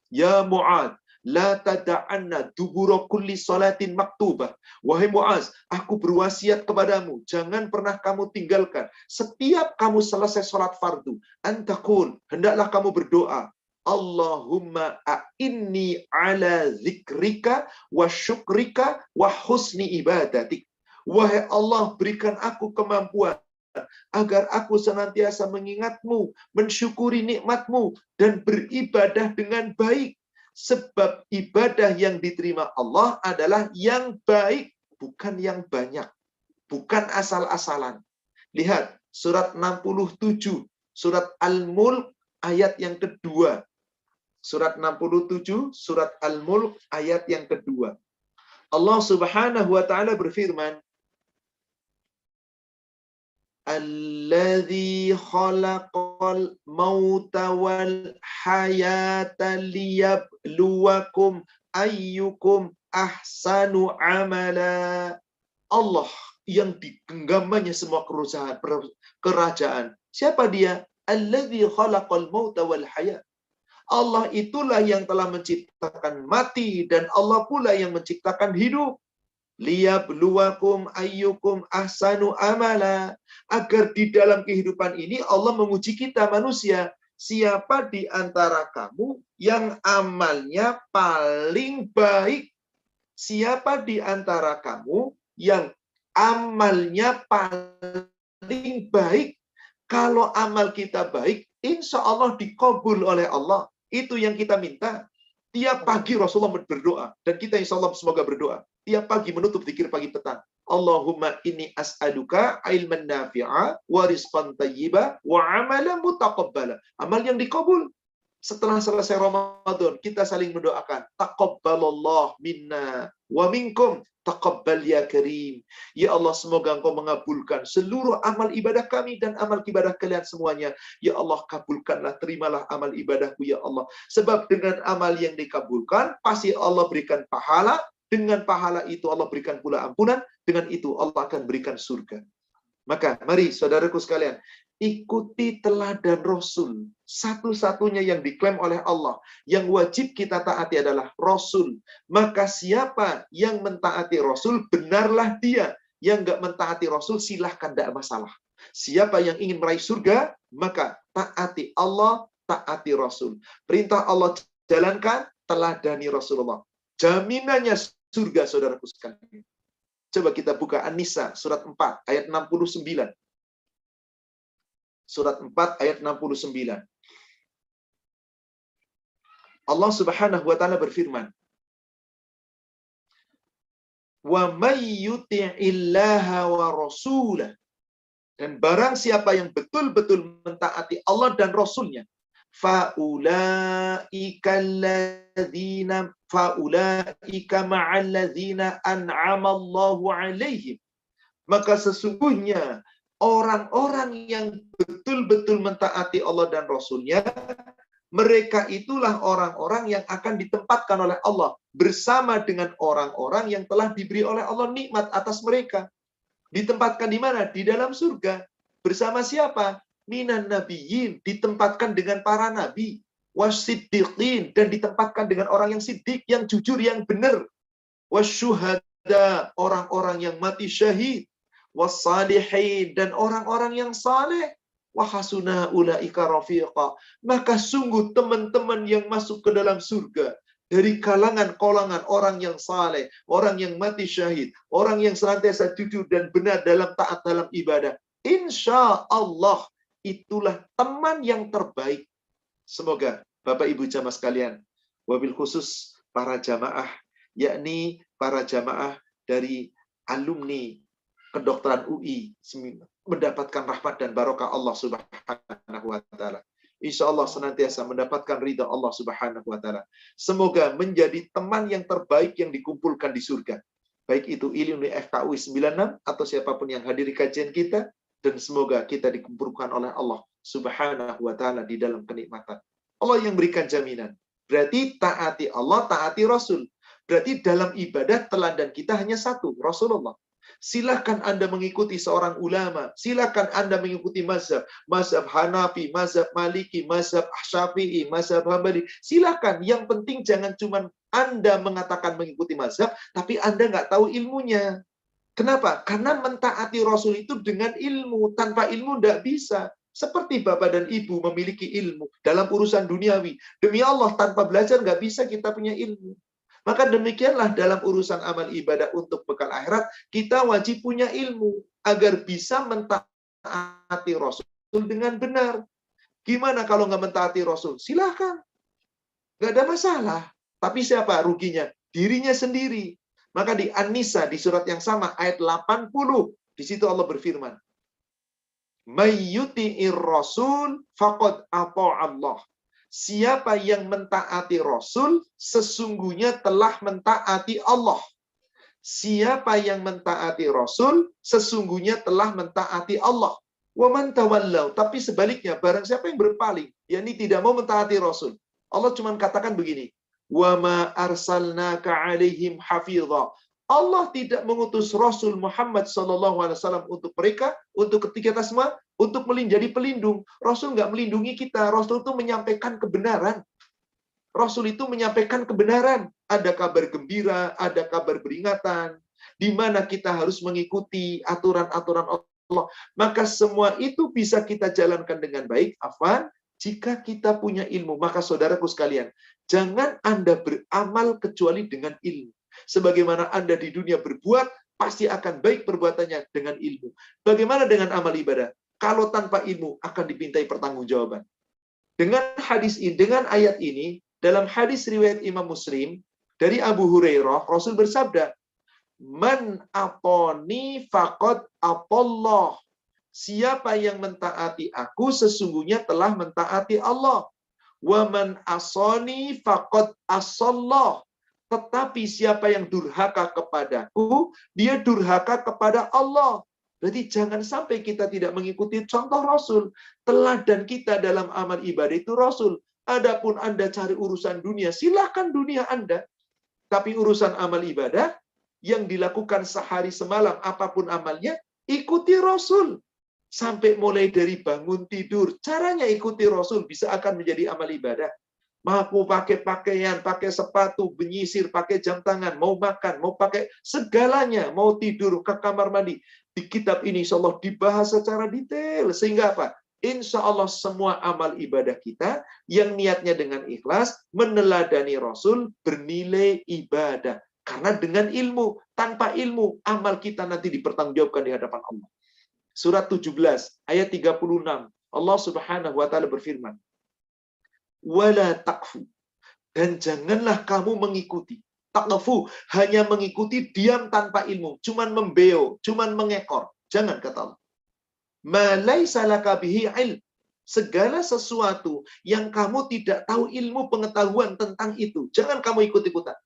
Ya Mu'az, la tada'anna dubura kulli salatin maktubah. Wahai Mu'az, aku berwasiat kepadamu, jangan pernah kamu tinggalkan. Setiap kamu selesai salat fardu, antakul, hendaklah kamu berdoa. Allahumma a'inni ala zikrika wa syukrika wa husni ibadatik. Wahai Allah, berikan aku kemampuan agar aku senantiasa mengingatmu, mensyukuri nikmatmu, dan beribadah dengan baik. Sebab ibadah yang diterima Allah adalah yang baik, bukan yang banyak. Bukan asal-asalan. Lihat, surat 67, surat Al-Mulk, ayat yang kedua. Surat 67, surat Al-Mulk, ayat yang kedua. Allah Subhanahu wa ta'ala berfirman, Alladzi khalaqal mauta wal hayata liyabluwakum ayyukum ahsanu amala. Allah yang digenggamannya semua kerajaan. Siapa dia? Alladzi khalaqal mauta wal hayat. Allah itulah yang telah menciptakan mati dan Allah pula yang menciptakan hidup. Liyabluwakum ayyukum ahsanu amala. Agar di dalam kehidupan ini Allah menguji kita manusia. Siapa di antara kamu yang amalnya paling baik? Siapa di antara kamu yang amalnya paling baik? Kalau amal kita baik, insya Allah dikabul oleh Allah. Itu yang kita minta. Tiap pagi Rasulullah berdoa. Dan kita insya Allah semoga berdoa. Tiap pagi menutup zikir pagi petang. Allahumma inni as'aluka ilman nafi'a wa rizqan tayyiba wa amalan mutaqabbala. Amal yang dikabul. Setelah selesai Ramadan, kita saling mendoakan. Taqabbalallah minna wa minkum. Taqabbal ya karim. Ya Allah, semoga Engkau mengabulkan seluruh amal ibadah kami dan amal ibadah kalian semuanya. Ya Allah, kabulkanlah, terimalah amal ibadahku ya Allah. Sebab dengan amal yang dikabulkan, pasti Allah berikan pahala. Dengan pahala itu Allah berikan pula ampunan. Dengan itu Allah akan berikan surga. Maka mari saudaraku sekalian, ikuti teladan Rasul. Satu-satunya yang diklaim oleh Allah. Yang wajib kita taati adalah Rasul. Maka siapa yang mentaati Rasul, benarlah dia. Yang enggak mentaati Rasul, silahkan, tidak masalah. Siapa yang ingin meraih surga, maka taati Allah, taati Rasul. Perintah Allah jalankan, teladani Rasulullah. Jaminannya surga, saudaraku sekalian. Coba kita buka An-Nisa surat 4 ayat 69. Surat 4 ayat 69. Allah Subhanahu wa taala berfirman, "Wa may yuti'illaha wa rasulah." Dan barang siapa yang betul-betul mentaati Allah dan Rasulnya, faulaika ma'alladzina an'amallahu 'alaihim. Maka sesungguhnya orang-orang yang betul-betul mentaati Allah dan Rasul-Nya, mereka itulah orang-orang yang akan ditempatkan oleh Allah bersama dengan orang-orang yang telah diberi oleh Allah nikmat atas mereka. Ditempatkan di mana? Di dalam surga. Bersama siapa? Minan nabiyyin, ditempatkan dengan para nabi. Wasiddiqin, dan ditempatkan dengan orang yang siddiq, yang jujur, yang benar. Wasyuhada, orang-orang yang mati syahid. Wassalihin, dan orang-orang yang saleh. Wahasuna ulaika rafiqa. Maka sungguh teman-teman yang masuk ke dalam surga dari kalangan orang yang saleh, orang yang mati syahid, orang yang senantiasa jujur dan benar dalam taat dalam ibadah. Insya Allah itulah teman yang terbaik. Semoga Bapak Ibu jamaah sekalian, wabil khusus para jamaah, yakni para jamaah dari alumni kedokteran UI, mendapatkan rahmat dan barokah Allah Subhanahu wa taala. Insya Allah senantiasa mendapatkan ridha Allah Subhanahu wa taala. Semoga menjadi teman yang terbaik yang dikumpulkan di surga. Baik itu ilmu FKUI 96 atau siapapun yang hadir di kajian kita, dan semoga kita dikumpulkan oleh Allah Subhanahu wa taala di dalam kenikmatan. Allah yang berikan jaminan. Berarti taati Allah, taati Rasul. Berarti dalam ibadah teladan kita hanya satu, Rasulullah. Silakan Anda mengikuti seorang ulama, silakan Anda mengikuti mazhab Hanafi, mazhab Maliki, mazhab Syafi'i, mazhab Hambali. Silakan, yang penting jangan cuma Anda mengatakan mengikuti mazhab, tapi Anda nggak tahu ilmunya. Kenapa? Karena mentaati Rasul itu dengan ilmu, tanpa ilmu nggak bisa. Seperti Bapak dan Ibu memiliki ilmu dalam urusan duniawi. Demi Allah, tanpa belajar nggak bisa kita punya ilmu. Maka demikianlah dalam urusan amal ibadah untuk bekal akhirat, kita wajib punya ilmu agar bisa mentaati Rasul dengan benar. Gimana kalau nggak mentaati Rasul? Silahkan. Nggak ada masalah. Tapi siapa ruginya? Dirinya sendiri. Maka di An-Nisa, di surat yang sama, ayat 80, di situ Allah berfirman, Mayyuti'ir Rasul faqad ata'allah. Siapa yang mentaati Rasul, sesungguhnya telah mentaati Allah. Siapa yang mentaati Rasul, sesungguhnya telah mentaati Allah. Wa man tawallau, tapi sebaliknya, barang siapa yang berpaling, yakni tidak mau mentaati Rasul, Allah cuma katakan begini, wa ma arsalnaka alaihim hafidha. Allah tidak mengutus Rasul Muhammad SAW untuk mereka, untuk kita semua, untuk menjadi pelindung. Rasul nggak melindungi kita. Rasul itu menyampaikan kebenaran. Rasul itu menyampaikan kebenaran. Ada kabar gembira, ada kabar peringatan, di mana kita harus mengikuti aturan-aturan Allah. Maka semua itu bisa kita jalankan dengan baik, afwan, jika kita punya ilmu. Maka saudaraku sekalian, jangan Anda beramal kecuali dengan ilmu. Sebagaimana Anda di dunia berbuat, pasti akan baik perbuatannya dengan ilmu. Bagaimana dengan amal ibadah? Kalau tanpa ilmu, akan dipintai pertanggungjawaban. Dengan hadis ini, dengan ayat ini, dalam hadis riwayat Imam Muslim, dari Abu Hurairah, Rasul bersabda, Man atoni faqad atallah. Siapa yang mentaati aku, sesungguhnya telah mentaati Allah. Wa man asani faqad asallah. Tetapi siapa yang durhaka kepadaku, dia durhaka kepada Allah. Berarti jangan sampai kita tidak mengikuti contoh Rasul. Teladan kita dalam amal ibadah itu Rasul. Adapun Anda cari urusan dunia, silakan dunia Anda. Tapi urusan amal ibadah, yang dilakukan sehari semalam, apapun amalnya, ikuti Rasul. Sampai mulai dari bangun tidur, caranya ikuti Rasul, bisa akan menjadi amal ibadah. Mau pakai pakaian, pakai sepatu, menyisir, pakai jam tangan, mau makan, mau pakai segalanya, mau tidur ke kamar mandi. Di kitab ini insya Allah dibahas secara detail. Sehingga apa? Insya Allah semua amal ibadah kita yang niatnya dengan ikhlas, meneladani Rasul, bernilai ibadah. Karena dengan ilmu, tanpa ilmu, amal kita nanti dipertanggungjawabkan di hadapan Allah. Surat 17, ayat 36. Allah Subhanahu wa ta'ala berfirman, wala takfu, dan janganlah kamu mengikuti. Takfu, hanya mengikuti diam tanpa ilmu, cuman membeo, cuman mengekor. Jangan, kata Allah. Ma laisa laka bihi ilm. Segala sesuatu yang kamu tidak tahu ilmu pengetahuan tentang itu, jangan kamu ikut-ikutan.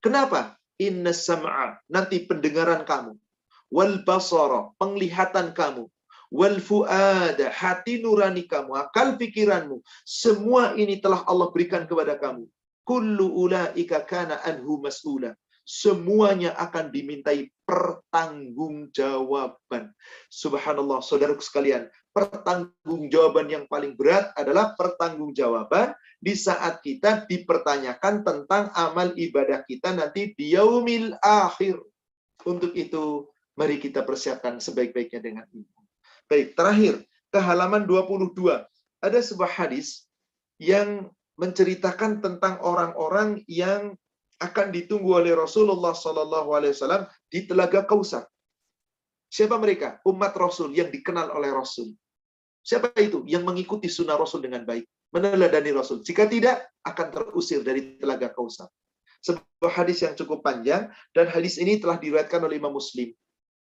Kenapa? Inna sam'a, nanti pendengaran kamu. Wal basara, penglihatan kamu. Wal fu'ada, hati nurani kamu, akal pikiranmu. Semua ini telah Allah berikan kepada kamu. Kullu ulaika kana anhu mas'ula. Semuanya akan dimintai pertanggungjawaban. Subhanallah, saudaraku sekalian, pertanggungjawaban yang paling berat adalah pertanggungjawaban di saat kita dipertanyakan tentang amal ibadah kita nanti di yaumil akhir. Untuk itu, mari kita persiapkan sebaik-baiknya dengan ini. Baik, terakhir, ke halaman 22. Ada sebuah hadis yang menceritakan tentang orang-orang yang akan ditunggu oleh Rasulullah SAW di Telaga Kausar. Siapa mereka? Umat Rasul yang dikenal oleh Rasul. Siapa itu? Yang mengikuti sunnah Rasul dengan baik. Meneladani Rasul. Jika tidak, akan terusir dari Telaga Kausar. Sebuah hadis yang cukup panjang, dan hadis ini telah diriwayatkan oleh Imam Muslim.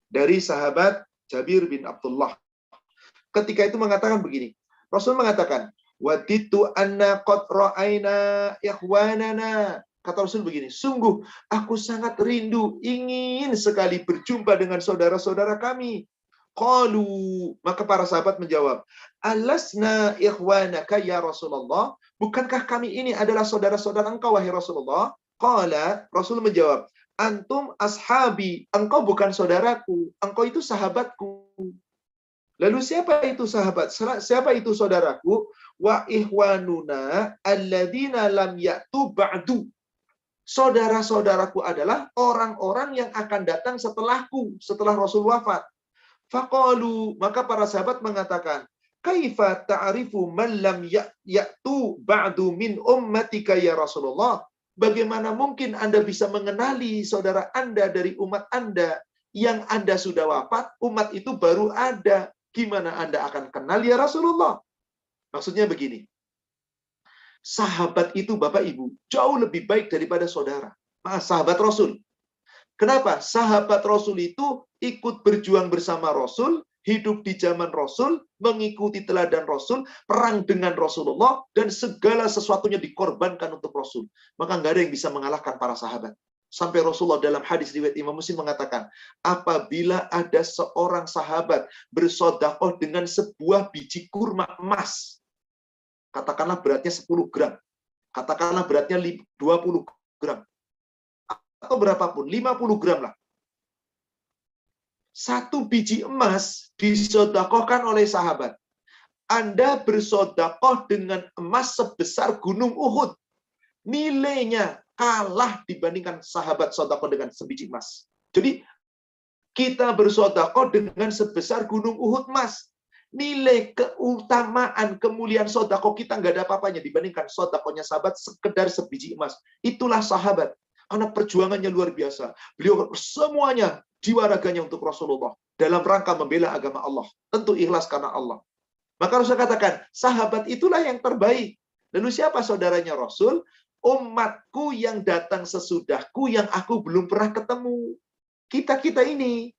Dari sahabat Jabir bin Abdullah. Ketika itu mengatakan begini. Rasul mengatakan, Waditu anna qad ra'aina ikhwanana. Kata Rasul begini, sungguh aku sangat rindu, ingin sekali berjumpa dengan saudara-saudara kami. Qalu, maka para sahabat menjawab, alasna ikhwanaka ya Rasulullah, bukankah kami ini adalah saudara-saudara engkau wahai Rasulullah? Qala, Rasul menjawab, antum ashabi, engkau bukan saudaraku, engkau itu sahabatku. Lalu siapa itu sahabat? Siapa itu saudaraku? Wa ihwanuna alladzina lam ya'tu ba'du. Saudara-saudaraku adalah orang-orang yang akan datang setelahku, setelah Rasul wafat. Faqalu, maka para sahabat mengatakan, kaifa ta'rifu man lam ya'tu ba'du min ummatika ya Rasulullah? Bagaimana mungkin Anda bisa mengenali saudara Anda dari umat Anda yang Anda sudah wafat, umat itu baru ada. Gimana Anda akan kenal ya Rasulullah? Maksudnya begini. Sahabat itu Bapak Ibu jauh lebih baik daripada saudara. Sahabat Rasul. Kenapa? Sahabat Rasul itu ikut berjuang bersama Rasul, hidup di zaman Rasul, mengikuti teladan Rasul, perang dengan Rasulullah, dan segala sesuatunya dikorbankan untuk Rasul. Maka nggak ada yang bisa mengalahkan para sahabat. Sampai Rasulullah dalam hadis riwayat Imam Muslim mengatakan, apabila ada seorang sahabat bersedekah dengan sebuah biji kurma emas, katakanlah beratnya 10 gram, katakanlah beratnya 20 gram, atau berapapun, 50 gram lah. Satu biji emas disedekahkan oleh sahabat. Anda bersedekah dengan emas sebesar gunung Uhud. Nilainya kalah dibandingkan sahabat sedekah dengan sebiji emas. Jadi, kita bersedekah dengan sebesar gunung Uhud emas. Nilai keutamaan, kemuliaan sedekah kita nggak ada apa-apanya dibandingkan sedekahnya sahabat sekedar sebiji emas. Itulah sahabat. Karena perjuangannya luar biasa. Beliau semuanya jiwa raganya untuk Rasulullah. Dalam rangka membela agama Allah. Tentu ikhlas karena Allah. Maka Rasul katakan, sahabat itulah yang terbaik. Lalu siapa saudaranya Rasul? Umatku yang datang sesudahku yang aku belum pernah ketemu. Kita-kita ini.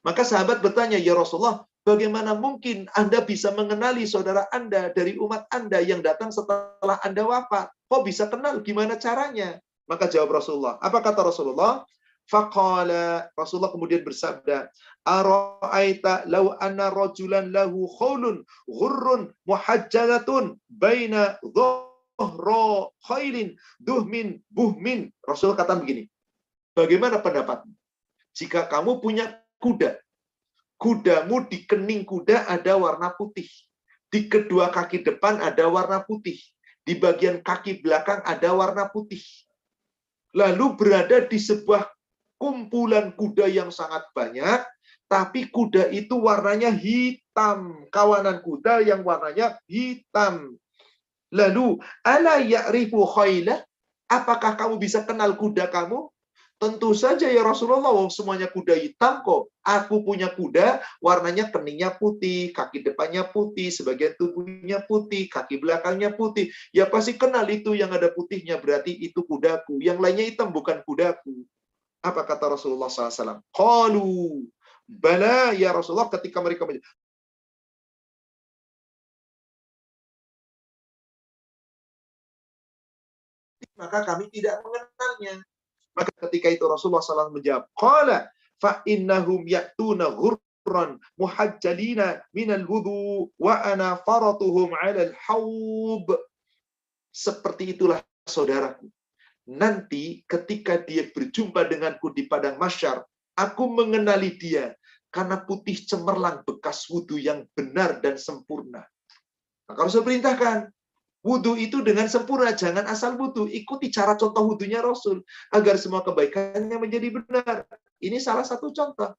Maka sahabat bertanya, ya Rasulullah, bagaimana mungkin Anda bisa mengenali saudara Anda dari umat Anda yang datang setelah Anda wafat? Kok bisa kenal? Gimana caranya? Maka jawab Rasulullah. Apa kata Rasulullah? Faqala, Rasulullah kemudian bersabda, ara'aita law anna rajulan lahu khawlun ghurrun muhajjalatun baina dhuhra khailin duhmin buhmin. Rasul kata begini, bagaimana pendapatmu? Jika kamu punya kuda, kudamu di kening kuda ada warna putih, di kedua kaki depan ada warna putih, di bagian kaki belakang ada warna putih. Lalu berada di sebuah kumpulan kuda yang sangat banyak, tapi kuda itu warnanya hitam. Kawanan kuda yang warnanya hitam. Lalu, ala ya'rifu khailah? Apakah kamu bisa kenal kuda kamu? Tentu saja ya Rasulullah, semuanya kuda hitam kok. Aku punya kuda, warnanya keningnya putih, kaki depannya putih, sebagian tubuhnya putih, kaki belakangnya putih. Ya pasti kenal itu yang ada putihnya, berarti itu kudaku. Yang lainnya hitam, bukan kudaku. Apa kata Rasulullah SAW? Qalu, bala ya Rasulullah, ketika mereka maka kami tidak mengenalnya. Maka ketika itu Rasulullah SAW menjawab, qala fa innahum ya'tuna ghurran muhajjalina minal wudu wa ana faratuhum 'alal haub. Seperti itulah saudaraku. Nanti ketika dia berjumpa denganku di padang mahsyar, aku mengenali dia karena putih cemerlang bekas wudu yang benar dan sempurna. Maka Rasul perintahkan, wudu itu dengan sempurna, jangan asal wudu. Ikuti cara contoh wudunya Rasul, agar semua kebaikannya menjadi benar. Ini salah satu contoh.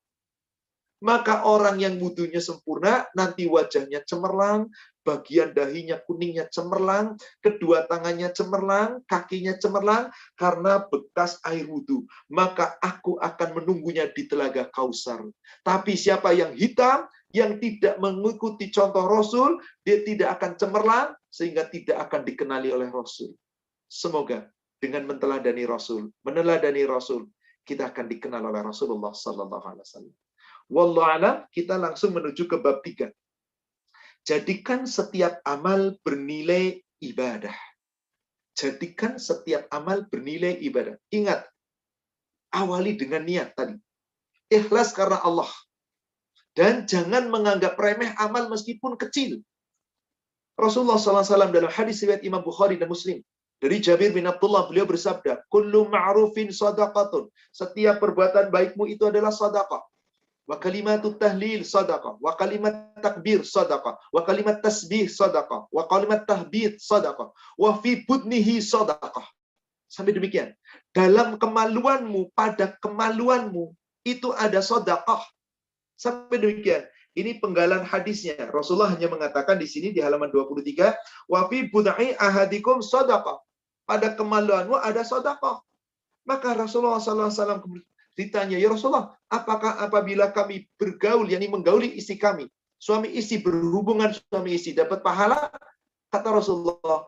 Maka orang yang wudunya sempurna, nanti wajahnya cemerlang, bagian dahinya kuningnya cemerlang, kedua tangannya cemerlang, kakinya cemerlang, karena bekas air wudu. Maka aku akan menunggunya di telaga Kausar. Tapi siapa yang hitam, yang tidak mengikuti contoh Rasul, dia tidak akan cemerlang, sehingga tidak akan dikenali oleh Rasul. Semoga dengan meneladani Rasul, kita akan dikenal oleh Rasulullah SAW. Wallahu a'lam, kita langsung menuju ke bab 3. Jadikan setiap amal bernilai ibadah. Jadikan setiap amal bernilai ibadah. Ingat, awali dengan niat tadi. Ikhlas karena Allah. Dan jangan menganggap remeh amal meskipun kecil. Rasulullah SAW dalam hadis riwayat Imam Bukhari dan Muslim. Dari Jabir bin Abdullah, beliau bersabda, kullu ma'rufin sadaqatun. Setiap perbuatan baikmu itu adalah sadaqah. Wa kalimatut tahlil sadaqah, wa kalimat takbir sadaqah, wa kalimat tasbih sadaqah, wa kalimat tahbid sadaqah, wa fi budnihi sadaqah. Sampai demikian. Dalam kemaluanmu, pada kemaluanmu, itu ada sadaqah. Sampai demikian. Ini penggalan hadisnya. Rasulullah hanya mengatakan di sini di halaman 23, wa fi bud'i ahadikum sadaqah. Pada kemaluanmu ada sadaqah. Maka Rasulullah SAW ditanya, ya Rasulullah, apakah apabila kami bergaul, yakni menggauli istri kami, suami istri berhubungan suami istri, dapat pahala? Kata Rasulullah,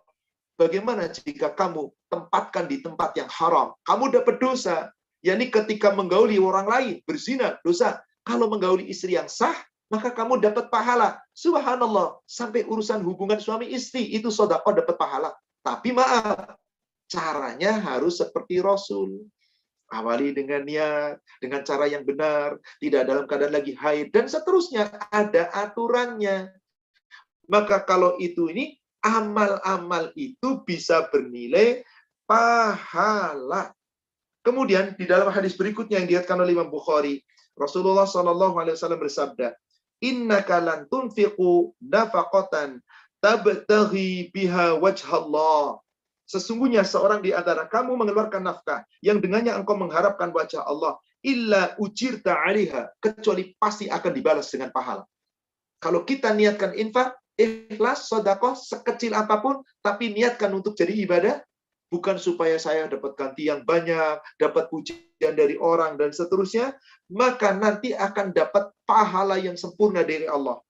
bagaimana jika kamu tempatkan di tempat yang haram? Kamu dapat dosa. Yakni ketika menggauli orang lain, berzina, dosa. Kalau menggauli istri yang sah, maka kamu dapat pahala. Subhanallah, sampai urusan hubungan suami istri, itu sedekah dapat pahala. Tapi maaf, caranya harus seperti Rasul. Awali dengan niat, dengan cara yang benar, tidak dalam keadaan lagi haid, dan seterusnya. Ada aturannya. Maka kalau ini, amal-amal itu bisa bernilai pahala. Kemudian di dalam hadis berikutnya yang diriwayatkan oleh Imam Bukhari, Rasulullah SAW bersabda, innaka lan tunfiqu nafaqatan tabtaghi biha wajhallah. Sesungguhnya seorang di antara kamu mengeluarkan nafkah yang dengannya engkau mengharapkan wajah Allah, illa ujirta 'alaiha, kecuali pasti akan dibalas dengan pahala. Kalau kita niatkan infak, ikhlas, sedekah sekecil apapun, tapi niatkan untuk jadi ibadah, bukan supaya saya dapat ganti yang banyak, dapat pujian dari orang dan seterusnya, maka nanti akan dapat pahala yang sempurna dari Allah.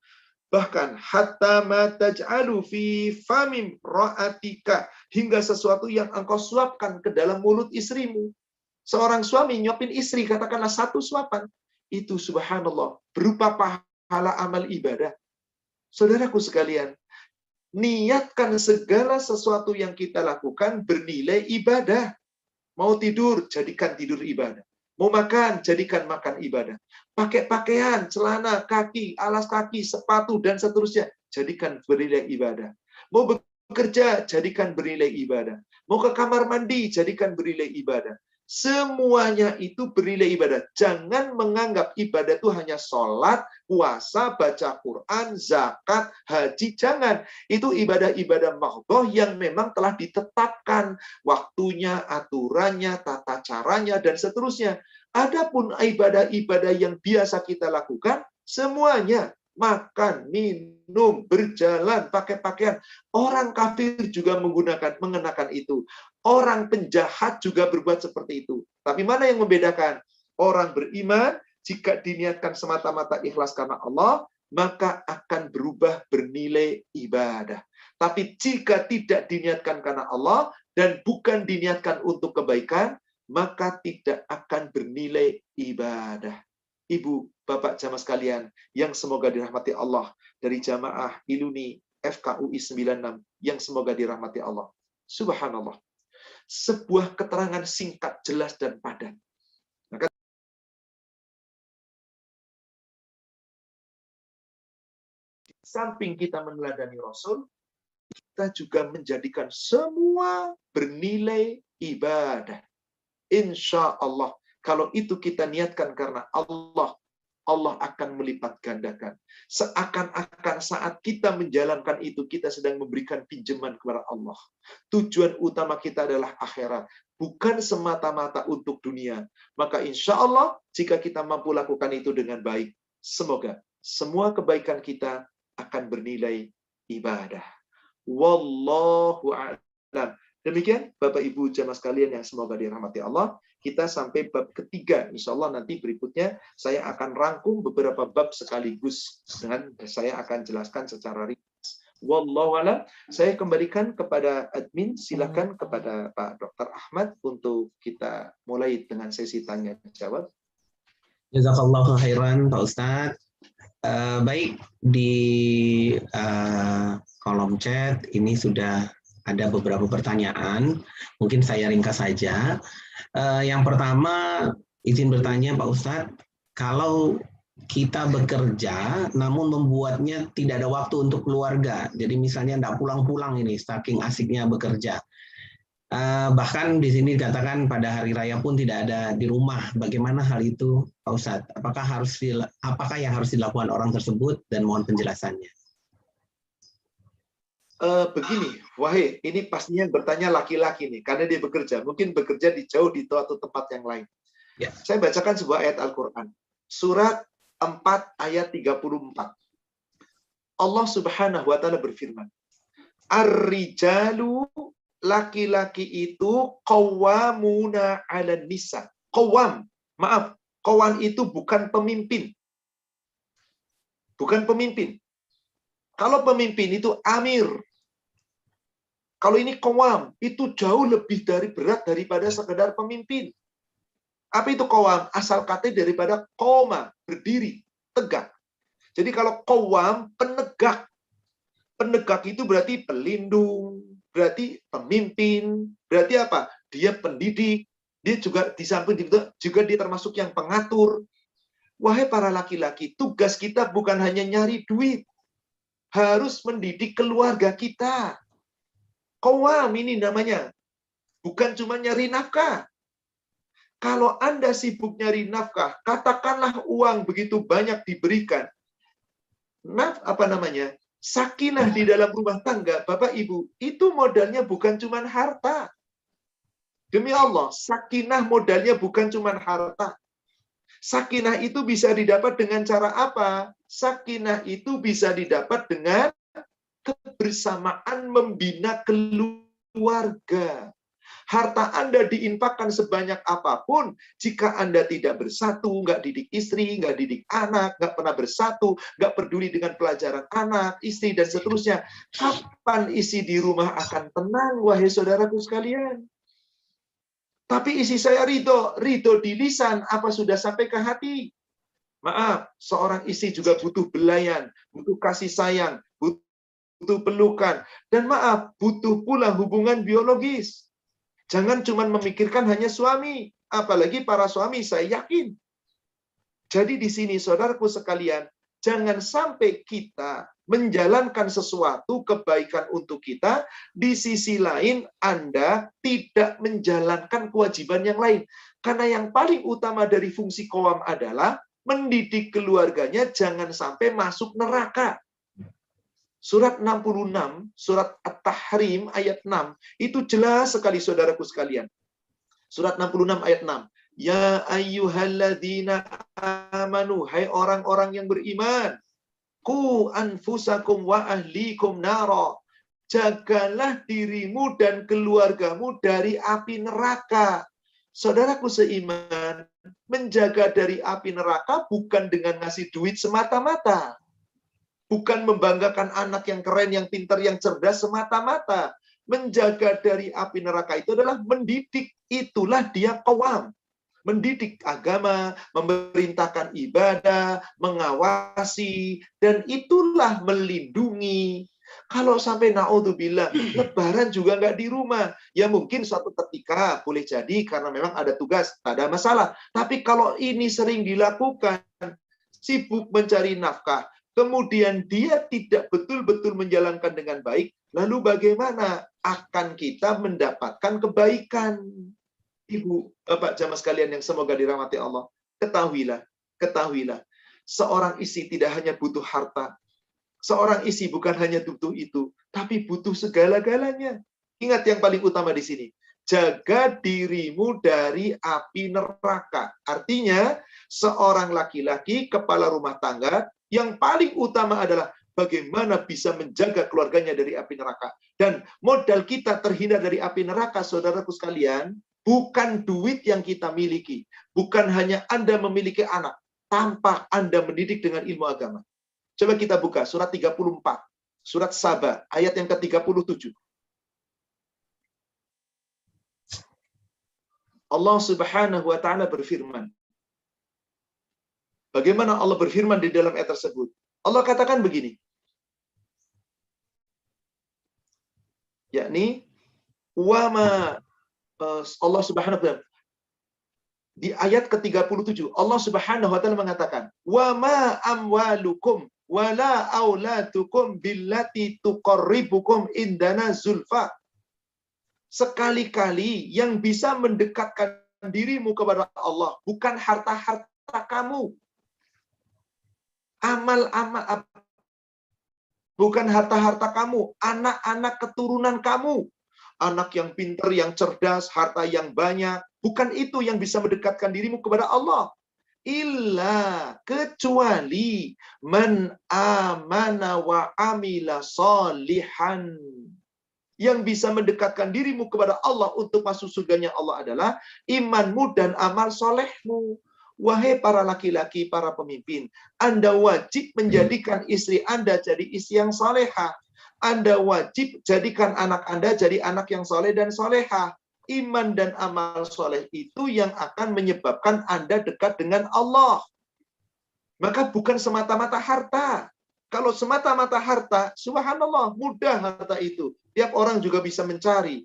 Bahkan hatta ma taj'alu fi famim ra'atika, hingga sesuatu yang engkau suapkan ke dalam mulut istrimu. Seorang suami nyuapin istri, katakanlah 1 suapan, itu subhanallah berupa pahala amal ibadah. Saudaraku sekalian, niatkan segala sesuatu yang kita lakukan bernilai ibadah. Mau tidur, jadikan tidur ibadah. Mau makan, jadikan makan ibadah. Pakai pakaian, celana, kaki, alas kaki, sepatu, dan seterusnya, jadikan bernilai ibadah. Mau bekerja, jadikan bernilai ibadah. Mau ke kamar mandi, jadikan bernilai ibadah. Semuanya itu bernilai ibadah. Jangan menganggap ibadah itu hanya sholat, puasa, baca Quran, zakat, haji. Jangan. Itu ibadah-ibadah mahdhah yang memang telah ditetapkan. Waktunya, aturannya, tata caranya, dan seterusnya. Adapun ibadah-ibadah yang biasa kita lakukan, semuanya. Makan, minum, berjalan, pakai pakaian. Orang kafir juga mengenakan itu. Orang penjahat juga berbuat seperti itu. Tapi mana yang membedakan? Orang beriman, jika diniatkan semata-mata ikhlas karena Allah, maka akan berubah bernilai ibadah. Tapi jika tidak diniatkan karena Allah, dan bukan diniatkan untuk kebaikan, maka tidak akan bernilai ibadah. Ibu, Bapak jamaah sekalian, yang semoga dirahmati Allah, dari jamaah Iluni FKUI 96, yang semoga dirahmati Allah. Subhanallah. Sebuah keterangan singkat, jelas, dan padat. Maka di samping kita meneladani Rasul, kita juga menjadikan semua bernilai ibadah. Insya Allah, kalau itu kita niatkan karena Allah, Allah akan melipat gandakan. Seakan-akan saat kita menjalankan itu, kita sedang memberikan pinjaman kepada Allah. Tujuan utama kita adalah akhirat, bukan semata-mata untuk dunia. Maka insya Allah, jika kita mampu lakukan itu dengan baik, semoga semua kebaikan kita akan bernilai ibadah. Wallahu a'lam. Demikian Bapak Ibu jamaah sekalian yang semoga dirahmati Allah. Kita sampai bab ketiga. Insya Allah nanti berikutnya saya akan rangkum beberapa bab sekaligus. Dan saya akan jelaskan secara ringkas. Wallahu a'lam. Saya kembalikan kepada admin. Silakan kepada Pak Dr. Ahmad untuk kita mulai dengan sesi tanya jawab. Jazakallahu khairan Pak Ustadz. Baik, di kolom chat ini sudah ada beberapa pertanyaan. Mungkin saya ringkas saja. Yang pertama, izin bertanya Pak Ustadz, kalau kita bekerja namun membuatnya tidak ada waktu untuk keluarga, jadi misalnya tidak pulang-pulang ini, saking asiknya bekerja. Bahkan di sini dikatakan pada hari raya pun tidak ada di rumah. Bagaimana hal itu, Pak Ustadz? Apakah yang harus dilakukan orang tersebut dan mohon penjelasannya? Begini, wahai, ini pastinya bertanya laki-laki nih, karena dia bekerja. Mungkin bekerja di jauh di suatu tempat yang lain. Ya. Saya bacakan sebuah ayat Al-Quran. Surat 4 ayat 34. Allah Subhanahu wa Ta'ala berfirman, Ar-rijalu, laki-laki itu qawwamuna 'alan nisa. Qawwam, maaf, qawwam itu bukan pemimpin. Bukan pemimpin. Kalau pemimpin itu amir. Kalau ini qawwam, itu jauh lebih berat daripada sekedar pemimpin. Apa itu qawwam? Asal kata daripada qawma, berdiri, tegak. Jadi kalau qawwam, penegak. Penegak itu berarti pelindung, berarti pemimpin, berarti apa? Dia pendidik, dia juga di samping juga dia termasuk yang pengatur. Wahai para laki-laki, tugas kita bukan hanya nyari duit, harus mendidik keluarga kita. Qawwam ini namanya, bukan cuma nyari nafkah. Kalau Anda sibuk nyari nafkah, katakanlah uang begitu banyak diberikan. Sakinah di dalam rumah tangga, Bapak Ibu, itu modalnya bukan cuma harta. Demi Allah, sakinah modalnya bukan cuma harta. Sakinah itu bisa didapat dengan cara apa? Sakinah itu bisa didapat dengan kebersamaan membina keluarga. Harta Anda diinfakkan sebanyak apapun, jika Anda tidak bersatu, nggak didik istri, nggak didik anak, nggak pernah bersatu, nggak peduli dengan pelajaran anak, istri, dan seterusnya, kapan isi di rumah akan tenang, wahai saudaraku sekalian? Tapi isi saya ridho di lisan, apa sudah sampai ke hati? Maaf, seorang istri juga butuh belayan, butuh kasih sayang, butuh pelukan, dan maaf, butuh pula hubungan biologis. Jangan cuma memikirkan hanya suami, apalagi para suami, saya yakin. Jadi di sini saudaraku sekalian, jangan sampai kita menjalankan sesuatu kebaikan untuk kita, di sisi lain Anda tidak menjalankan kewajiban yang lain. Karena yang paling utama dari fungsi qawwam adalah mendidik keluarganya jangan sampai masuk neraka. Surat 66, surat At-Tahrim ayat 6, itu jelas sekali saudaraku sekalian. Surat 66 ayat 6. Ya ayyuhalladzina amanu, hai orang-orang yang beriman, qu anfusakum wa ahlikum nara. Jagalah dirimu dan keluargamu dari api neraka. Saudaraku seiman, menjaga dari api neraka bukan dengan ngasih duit semata-mata. Bukan membanggakan anak yang keren, yang pintar, yang cerdas semata-mata. Menjaga dari api neraka itu adalah mendidik. Itulah dia qawwam. Mendidik agama, memerintahkan ibadah, mengawasi, dan itulah melindungi. Kalau sampai naudzubillah, lebaran juga nggak di rumah. Ya mungkin suatu ketika boleh jadi karena memang ada tugas, tak ada masalah. Tapi kalau ini sering dilakukan, sibuk mencari nafkah, kemudian dia tidak betul-betul menjalankan dengan baik, lalu bagaimana akan kita mendapatkan kebaikan? Ibu, Bapak, jamaah sekalian yang semoga dirahmati Allah, ketahuilah, seorang istri tidak hanya butuh harta, seorang istri bukan hanya butuh itu, tapi butuh segala-galanya. Ingat yang paling utama di sini. Jaga dirimu dari api neraka. Artinya, seorang laki-laki kepala rumah tangga yang paling utama adalah bagaimana bisa menjaga keluarganya dari api neraka. Dan modal kita terhindar dari api neraka, saudaraku sekalian, bukan duit yang kita miliki. Bukan hanya Anda memiliki anak, tanpa Anda mendidik dengan ilmu agama. Coba kita buka surat 34. Surat Saba, ayat yang ke-37. Allah Subhanahu wa taala berfirman. Bagaimana Allah berfirman di dalam ayat tersebut? Allah katakan begini. Yakni wama Allah Subhanahu wa taala di ayat ke-37 Allah Subhanahu wa taala mengatakan, "Wama amwalukum wala auladukum billati tuqarribukum indana zulfa." Sekali-kali yang bisa mendekatkan dirimu kepada Allah bukan harta-harta kamu. Amal-amal bukan harta-harta kamu, anak-anak keturunan kamu. Anak yang pintar, yang cerdas, harta yang banyak, bukan itu yang bisa mendekatkan dirimu kepada Allah. Illa, kecuali man amana wa amila solihan. Yang bisa mendekatkan dirimu kepada Allah untuk masuk surganya Allah adalah imanmu dan amal solehmu. Wahai para laki-laki, para pemimpin, Anda wajib menjadikan istri Anda jadi istri yang solehah. Anda wajib jadikan anak Anda jadi anak yang soleh dan solehah. Iman dan amal soleh itu yang akan menyebabkan Anda dekat dengan Allah. Maka bukan semata-mata harta. Kalau semata-mata harta, subhanallah, mudah harta itu. Tiap orang juga bisa mencari.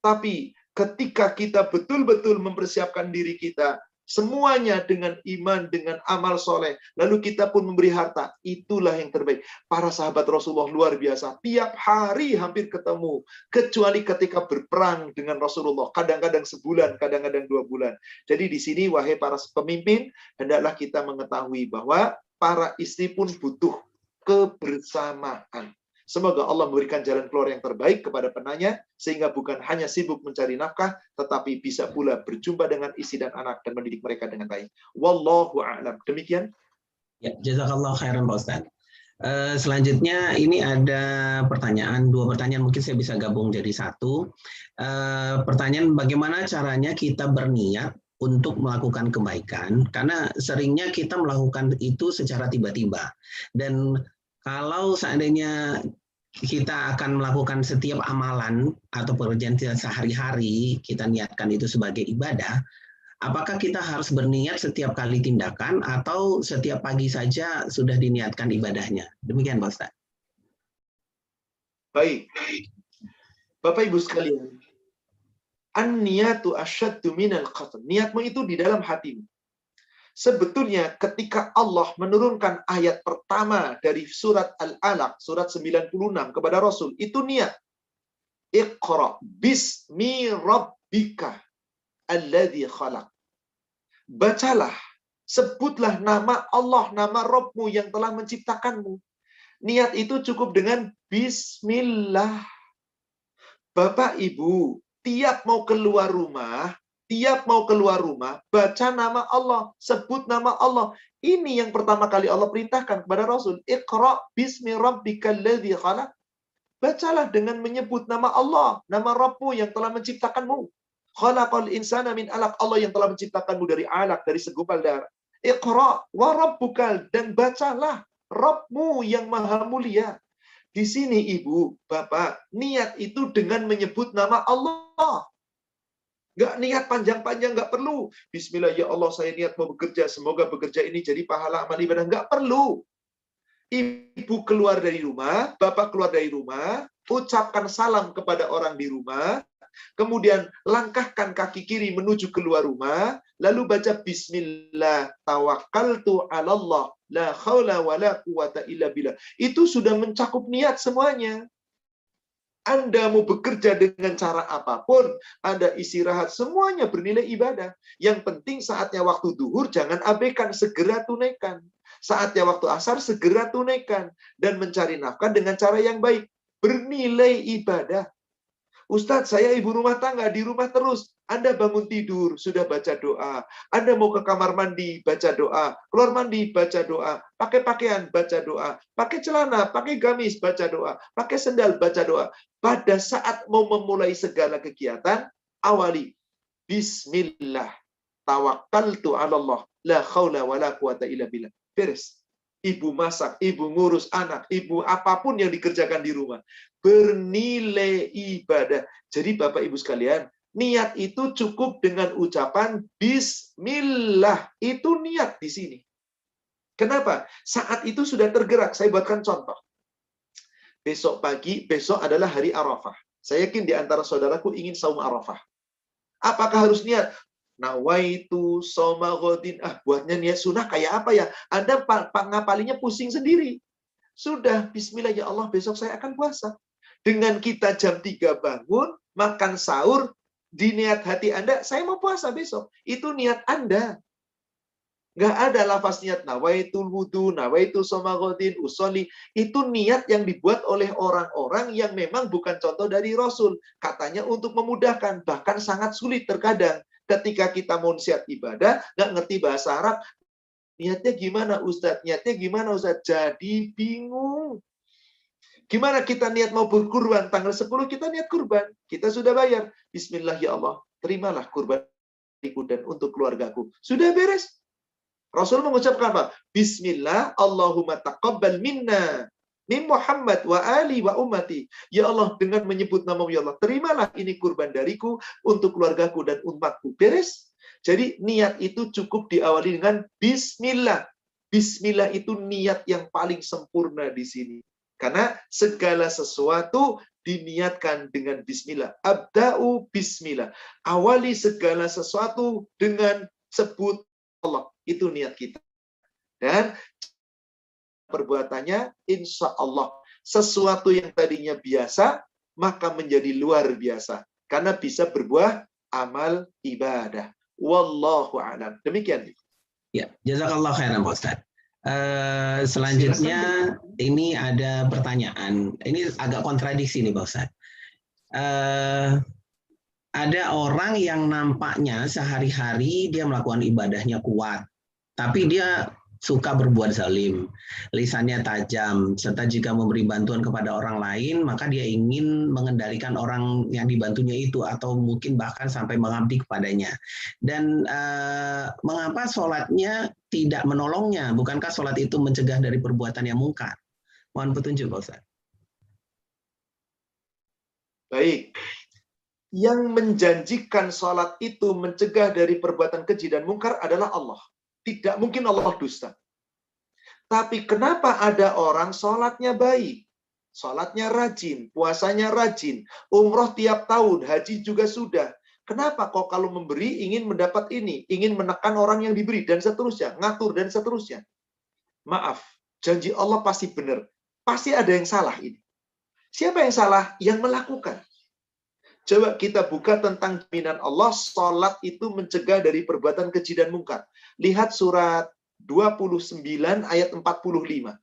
Tapi ketika kita betul-betul mempersiapkan diri kita, semuanya dengan iman, dengan amal soleh, lalu kita pun memberi harta, itulah yang terbaik. Para sahabat Rasulullah luar biasa. Tiap hari hampir ketemu. Kecuali ketika berperang dengan Rasulullah. Kadang-kadang sebulan, kadang-kadang 2 bulan. Jadi di sini, wahai para pemimpin, hendaklah kita mengetahui bahwa para istri pun butuh kebersamaan. Semoga Allah memberikan jalan keluar yang terbaik kepada penanya, sehingga bukan hanya sibuk mencari nafkah, tetapi bisa pula berjumpa dengan istri dan anak dan mendidik mereka dengan baik. Wallahu a'lam. Demikian. Ya, jazakallah khairan Pak Ustaz. Selanjutnya ini ada pertanyaan, 2 pertanyaan mungkin saya bisa gabung jadi satu. Pertanyaan, bagaimana caranya kita berniat untuk melakukan kebaikan, karena seringnya kita melakukan itu secara tiba-tiba. Dan kalau seandainya kita akan melakukan setiap amalan atau pekerjaan kita sehari-hari, kita niatkan itu sebagai ibadah, apakah kita harus berniat setiap kali tindakan atau setiap pagi saja sudah diniatkan ibadahnya? Demikian Pak Ustaz. Baik. Bapak Ibu sekalian, an-niyatu asyaddu minal qatl. Niatmu itu di dalam hatimu. Sebetulnya ketika Allah menurunkan ayat pertama dari surat Al-Alaq, surat 96 kepada Rasul, itu niat. Iqra bismi rabbika alladzi khalaq. Bacalah, sebutlah nama Allah, nama Rabbmu yang telah menciptakanmu. Niat itu cukup dengan bismillah. Bapak Ibu, tiap mau keluar rumah, baca nama Allah, sebut nama Allah. Ini yang pertama kali Allah perintahkan kepada Rasul. Iqra bismi rabbikal ladzi khalaq. Bacalah dengan menyebut nama Allah, nama Rabbmu yang telah menciptakanmu. Khalaqal insana min alaq. Allah yang telah menciptakanmu dari alaq, dari segumpal darah. Iqra wa rabbukal, dan bacalah Rabbmu yang maha mulia. Di sini Ibu, Bapak, niat itu dengan menyebut nama Allah. Nggak niat panjang-panjang, nggak perlu. Bismillah, ya Allah, saya niat mau bekerja. Semoga bekerja ini jadi pahala amal ibadah. Nggak perlu. Ibu keluar dari rumah, bapak keluar dari rumah, ucapkan salam kepada orang di rumah, kemudian langkahkan kaki kiri menuju keluar rumah, lalu baca bismillah tawakkaltu 'alallah la haula wala quwata illa billah. Itu sudah mencakup niat semuanya. Anda mau bekerja dengan cara apapun, Anda istirahat, semuanya bernilai ibadah. Yang penting saatnya waktu duhur, jangan abaikan, segera tunaikan. Saatnya waktu asar, segera tunaikan. Dan mencari nafkah dengan cara yang baik. Bernilai ibadah. Ustadz, saya ibu rumah tangga, di rumah terus. Anda bangun tidur, sudah baca doa. Anda mau ke kamar mandi, baca doa. Keluar mandi, baca doa. Pakai pakaian, baca doa. Pakai celana, pakai gamis, baca doa. Pakai sendal, baca doa. Pada saat mau memulai segala kegiatan, awali. Bismillah. Tawakkaltu 'alallah. La haula wala quwata illa billah. Beres. Ibu masak, ibu ngurus anak, ibu apapun yang dikerjakan di rumah. Bernilai ibadah. Jadi Bapak Ibu sekalian, niat itu cukup dengan ucapan Bismillah. Itu niat di sini. Kenapa? Saat itu sudah tergerak. Saya buatkan contoh. Besok pagi, besok adalah hari Arafah. Saya yakin di antara saudaraku ingin saum Arafah. Apakah harus niat? Nawaitu soma godin. Buatnya niat sunnah kayak apa ya? Anda ngapalinya pusing sendiri. Sudah, bismillah ya Allah, besok saya akan puasa. Dengan kita jam 3 bangun, makan sahur, di niat hati Anda, saya mau puasa besok. Itu niat Anda. Nggak ada lafaz niat nawaitul wudu, nawaitu soma godin, usoli. Itu niat yang dibuat oleh orang-orang yang memang bukan contoh dari Rasul. Katanya untuk memudahkan, bahkan sangat sulit terkadang. Ketika kita mau siap ibadah, nggak ngerti bahasa Arab, niatnya gimana Ustadz? Niatnya gimana Ustadz? Jadi bingung. Gimana kita niat mau berkurban? Tanggal 10 kita niat kurban. Kita sudah bayar. Bismillah ya Allah, terimalah kurbanku dan untuk keluargaku. Sudah beres. Rasul mengucapkan apa? Bismillah, Allahumma taqabbal minna. Min Muhammad wa ali wa ummati. Ya Allah, dengan menyebut nama ya Allah, terimalah ini kurban dariku untuk keluargaku dan umatku. Beres. Jadi niat itu cukup diawali dengan Bismillah. Bismillah itu niat yang paling sempurna di sini. Karena segala sesuatu diniatkan dengan Bismillah. Abda'u Bismillah. Awali segala sesuatu dengan sebut Allah. Itu niat kita. Dan perbuatannya insya Allah sesuatu yang tadinya biasa maka menjadi luar biasa karena bisa berbuah amal ibadah. Wallahu a'lam. Demikian. Ya, jazakallah khairan Pak Ustaz. Selanjutnya ini ada pertanyaan. Ini agak kontradiksi nih Pak Ustaz. Ada orang yang nampaknya sehari-hari dia melakukan ibadahnya kuat, tapi dia suka berbuat zalim, lisannya tajam, serta jika memberi bantuan kepada orang lain, maka dia ingin mengendalikan orang yang dibantunya itu, atau mungkin bahkan sampai mengabdi kepadanya. Dan mengapa sholatnya tidak menolongnya? Bukankah sholat itu mencegah dari perbuatan yang mungkar? Mohon petunjuk, Pak Ustaz. Baik. Yang menjanjikan sholat itu mencegah dari perbuatan keji dan mungkar adalah Allah. Tidak mungkin Allah dusta. Tapi kenapa ada orang sholatnya baik, sholatnya rajin, puasanya rajin, umroh tiap tahun, haji juga sudah. Kenapa kok kalau memberi ingin mendapat ini, ingin menekan orang yang diberi, dan seterusnya, ngatur dan seterusnya. Maaf, janji Allah pasti benar. Pasti ada yang salah ini. Siapa yang salah? Yang melakukan. Coba kita buka tentang jaminan Allah, sholat itu mencegah dari perbuatan keji dan mungkar. Lihat surat 29 ayat 45.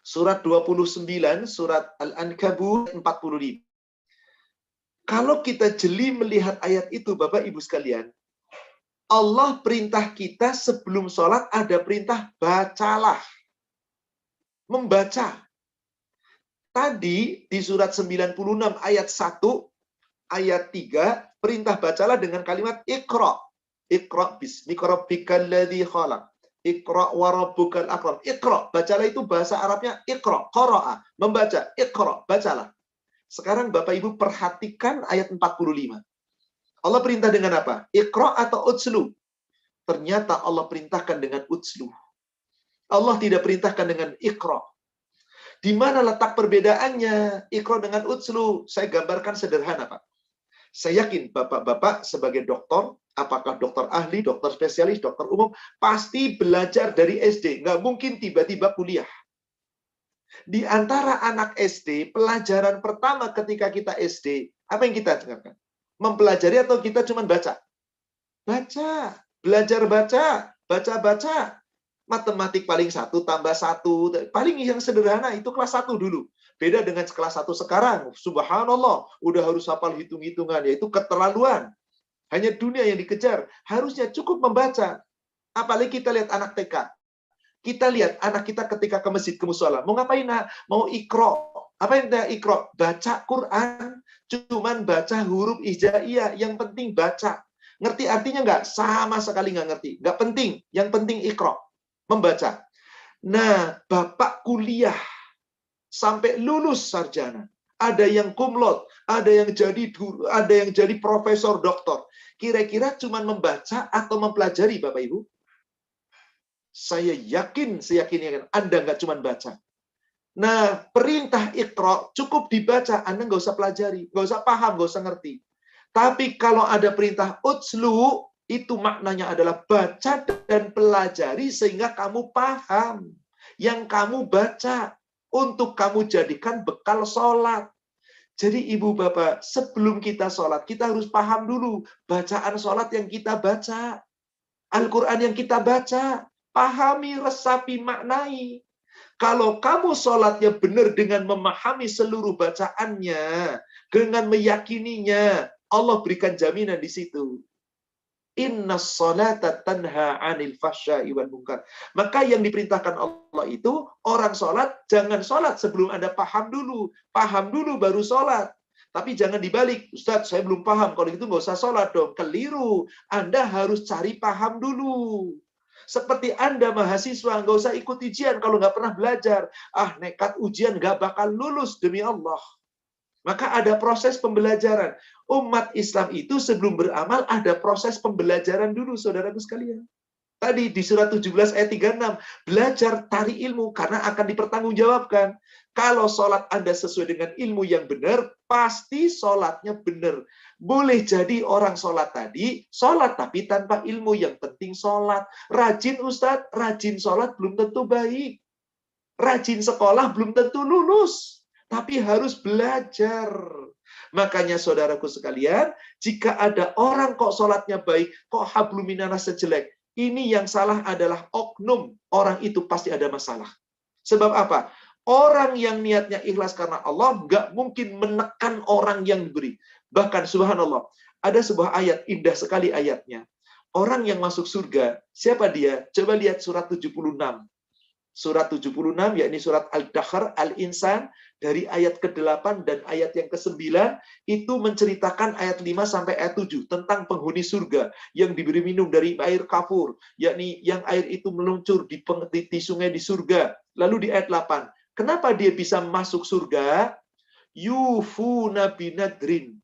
Surat 29, surat Al-Ankabut 45. Kalau kita jeli melihat ayat itu, Bapak Ibu sekalian, Allah perintah kita sebelum sholat ada perintah bacalah. Membaca. Tadi di surat 96 ayat 1, ayat 3, perintah bacalah dengan kalimat Iqra. Iqra bismika rabbikal ladzi khalaq. Iqra wa rabbukal akram. Iqra, bacalah itu bahasa Arabnya Iqra, qara'a, membaca. Iqra, bacalah. Sekarang Bapak Ibu perhatikan ayat 45. Allah perintah dengan apa? Iqra atau utslu? Ternyata Allah perintahkan dengan utslu. Allah tidak perintahkan dengan Iqra. Di mana letak perbedaannya Iqra dengan utslu? Saya gambarkan sederhana, Pak. Saya yakin bapak-bapak sebagai dokter, apakah dokter ahli, dokter spesialis, dokter umum, pasti belajar dari SD. Nggak mungkin tiba-tiba kuliah. Di antara anak SD, pelajaran pertama ketika kita SD, apa yang kita dengarkan? Mempelajari atau kita cuma baca? Baca. Belajar baca. Baca-baca. Matematik paling 1 tambah 1. Paling yang sederhana itu kelas 1 dulu. Beda dengan kelas 1 sekarang. Subhanallah. Udah harus hafal hitung-hitungan. Yaitu keterlaluan. Hanya dunia yang dikejar. Harusnya cukup membaca. Apalagi kita lihat anak TK. Kita lihat anak kita ketika ke masjid, ke musola. Mau ngapain, nak? Mau ikro. Apa yang dia ikro? Baca Quran. Cuman baca huruf hijaiyah. Yang penting baca. Ngerti artinya nggak? Sama sekali nggak ngerti. Nggak penting. Yang penting ikro. Membaca. Nah, bapak kuliah sampai lulus sarjana. Ada yang kumlot, ada yang jadi guru, ada yang jadi profesor, doktor. Kira-kira cuma membaca atau mempelajari, Bapak Ibu? Saya yakin, seyakinnya Anda nggak cuma baca. Nah, perintah Iqra cukup dibaca, Anda nggak usah pelajari, nggak usah paham, nggak usah ngerti. Tapi kalau ada perintah utslu, itu maknanya adalah baca dan pelajari sehingga kamu paham yang kamu baca untuk kamu jadikan bekal sholat. Jadi ibu bapak, sebelum kita sholat, kita harus paham dulu bacaan sholat yang kita baca. Al-Quran yang kita baca. Pahami, resapi, maknai. Kalau kamu sholatnya benar dengan memahami seluruh bacaannya, dengan meyakininya, Allah berikan jaminan di situ. Inna sholata tanha 'anil fahsya'i wal munkar. Maka yang diperintahkan Allah itu, orang sholat, jangan sholat sebelum Anda paham dulu. Paham dulu baru sholat. Tapi jangan dibalik. Ustaz, saya belum paham. Kalau gitu nggak usah sholat dong. Keliru. Anda harus cari paham dulu. Seperti Anda mahasiswa, nggak usah ikut ujian kalau nggak pernah belajar. Ah, nekat ujian nggak bakal lulus demi Allah. Maka ada proses pembelajaran. Umat Islam itu sebelum beramal ada proses pembelajaran dulu, saudaraku sekalian. Tadi di surat 17 ayat 36, belajar cari ilmu karena akan dipertanggungjawabkan. Kalau sholat Anda sesuai dengan ilmu yang benar, pasti sholatnya benar. Boleh jadi orang sholat tadi, sholat tapi tanpa ilmu, yang penting sholat. Rajin Ustadz, rajin sholat belum tentu baik. Rajin sekolah belum tentu lulus. Tapi harus belajar. Makanya saudaraku sekalian, jika ada orang kok sholatnya baik, kok habluminanas sejelek, ini yang salah adalah oknum. Orang itu pasti ada masalah. Sebab apa? Orang yang niatnya ikhlas karena Allah, nggak mungkin menekan orang yang diberi. Bahkan subhanallah, ada sebuah ayat, indah sekali ayatnya. Orang yang masuk surga, siapa dia? Coba lihat surat 76. Surat 76, yakni surat Al-Dahr, Al-Insan, dari ayat ke-8 dan ayat yang ke-9, itu menceritakan ayat 5 sampai ayat 7, tentang penghuni surga, yang diberi minum dari air kafur, yakni yang air itu meluncur di sungai di surga. Lalu di ayat 8, kenapa dia bisa masuk surga? Yufuna binadrin,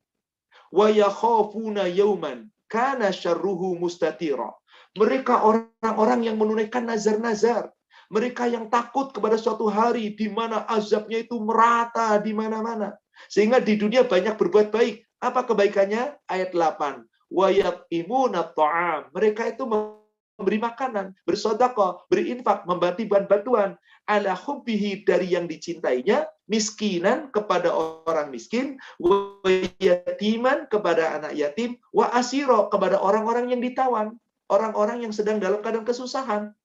wa yakhafuna yauman, kana syarruhu mustatira. Mereka orang-orang yang menunaikan nazar-nazar. Mereka yang takut kepada suatu hari di mana azabnya itu merata di mana-mana. Sehingga di dunia banyak berbuat baik. Apa kebaikannya? Ayat 8. Wa yat'imuna ta'am. Mereka itu memberi makanan, bersedekah, berinfak, membantu bantuan ala hubbihi, dari yang dicintainya, miskinan kepada orang miskin, wa yatiman kepada anak yatim, wa asiro kepada orang-orang yang ditawan, orang-orang yang sedang dalam keadaan kesusahan.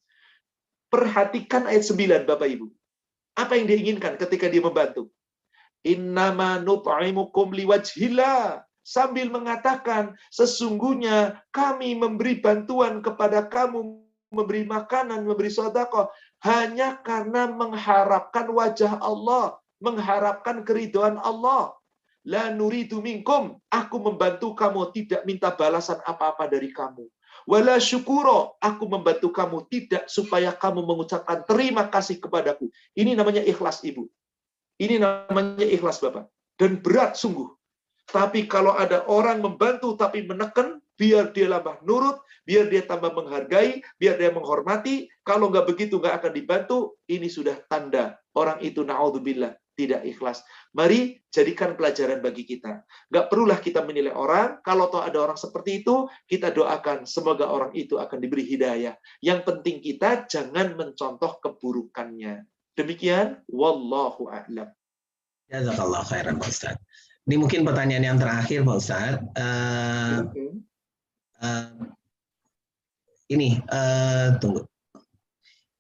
Perhatikan ayat 9, Bapak Ibu. Apa yang diinginkan ketika dia membantu? Innama nut'imukum liwajhillah. Sambil mengatakan, sesungguhnya kami memberi bantuan kepada kamu, memberi makanan, memberi sedekah, hanya karena mengharapkan wajah Allah, mengharapkan keridhaan Allah. La nuridu minkum. Aku membantu kamu, tidak minta balasan apa-apa dari kamu. Wala syukuro, aku membantu kamu tidak supaya kamu mengucapkan terima kasih kepadaku. Ini namanya ikhlas, Ibu. Ini namanya ikhlas, Bapak. Dan berat sungguh. Tapi kalau ada orang membantu tapi menekan, biar dia tambah nurut, biar dia tambah menghargai, biar dia menghormati. Kalau nggak begitu, nggak akan dibantu. Ini sudah tanda orang itu na'udzubillah tidak ikhlas. Mari jadikan pelajaran bagi kita. Nggak perlulah kita menilai orang. Kalau toh ada orang seperti itu, kita doakan semoga orang itu akan diberi hidayah. Yang penting kita jangan mencontoh keburukannya. Demikian, wallahu a'lam. Jazakallah khairan Pak Ustaz. Ini mungkin pertanyaan yang terakhir Pak Ustaz. Tunggu.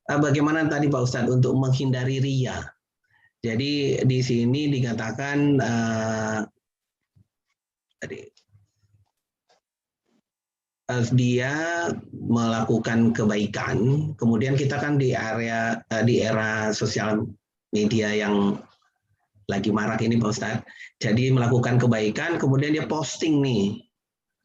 Bagaimana tadi Pak Ustadz untuk menghindari ria? Jadi di sini dikatakan dia melakukan kebaikan, kemudian kita kan di era sosial media yang lagi marak ini Pak Ustadz. Jadi melakukan kebaikan, kemudian dia posting nih,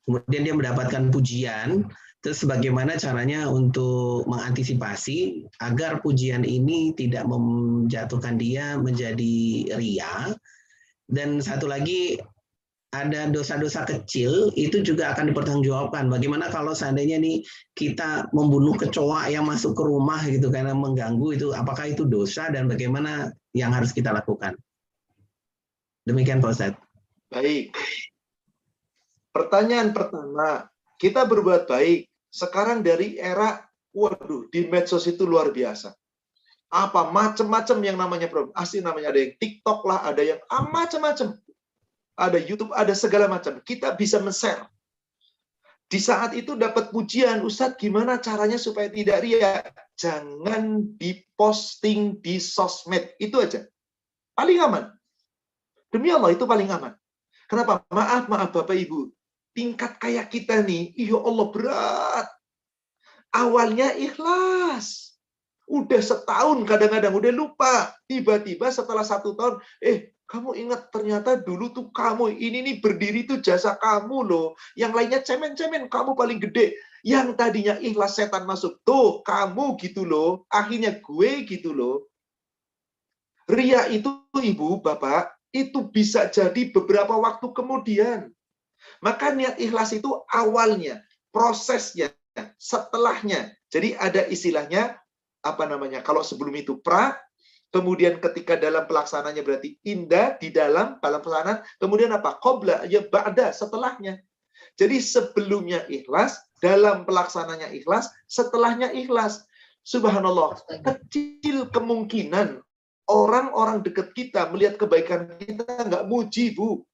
kemudian dia mendapatkan pujian. Terus bagaimana caranya untuk mengantisipasi agar pujian ini tidak menjatuhkan dia menjadi ria. Dan satu lagi, ada dosa-dosa kecil itu juga akan dipertanggungjawabkan. Bagaimana kalau seandainya nih kita membunuh kecoa yang masuk ke rumah gitu karena mengganggu, itu apakah itu dosa dan bagaimana yang harus kita lakukan? Demikian Pak Ustadz. Baik. Pertanyaan pertama, kita berbuat baik. Sekarang dari era, waduh, di medsos itu luar biasa. Apa macam-macam yang namanya problem. Asli namanya ada yang TikTok lah, ada yang macam-macam. Ada YouTube, ada segala macam. Kita bisa men-share. Di saat itu dapat pujian, Ustadz gimana caranya supaya tidak ria? Jangan diposting di sosmed. Itu aja. Paling aman. Demi Allah itu paling aman. Kenapa? Maaf Bapak Ibu. Tingkat kayak kita nih, ya Allah berat. Awalnya ikhlas. Udah setahun kadang-kadang, udah lupa. Tiba-tiba setelah 1 tahun, kamu ingat ternyata dulu tuh kamu, ini nih berdiri tuh jasa kamu loh. Yang lainnya cemen-cemen, kamu paling gede. Yang tadinya ikhlas setan masuk, tuh kamu gitu loh. Akhirnya gue gitu loh. Ria itu Ibu, Bapak, itu bisa jadi beberapa waktu kemudian. Maka niat ikhlas itu awalnya, prosesnya, setelahnya. Jadi ada istilahnya, kalau sebelum itu kemudian ketika dalam pelaksananya berarti indah, di dalam pelaksanaan, kemudian qabla, ya ba'da, setelahnya. Jadi sebelumnya ikhlas, dalam pelaksananya ikhlas, setelahnya ikhlas. Subhanallah, kecil kemungkinan orang-orang dekat kita melihat kebaikan kita nggak muji, Bu.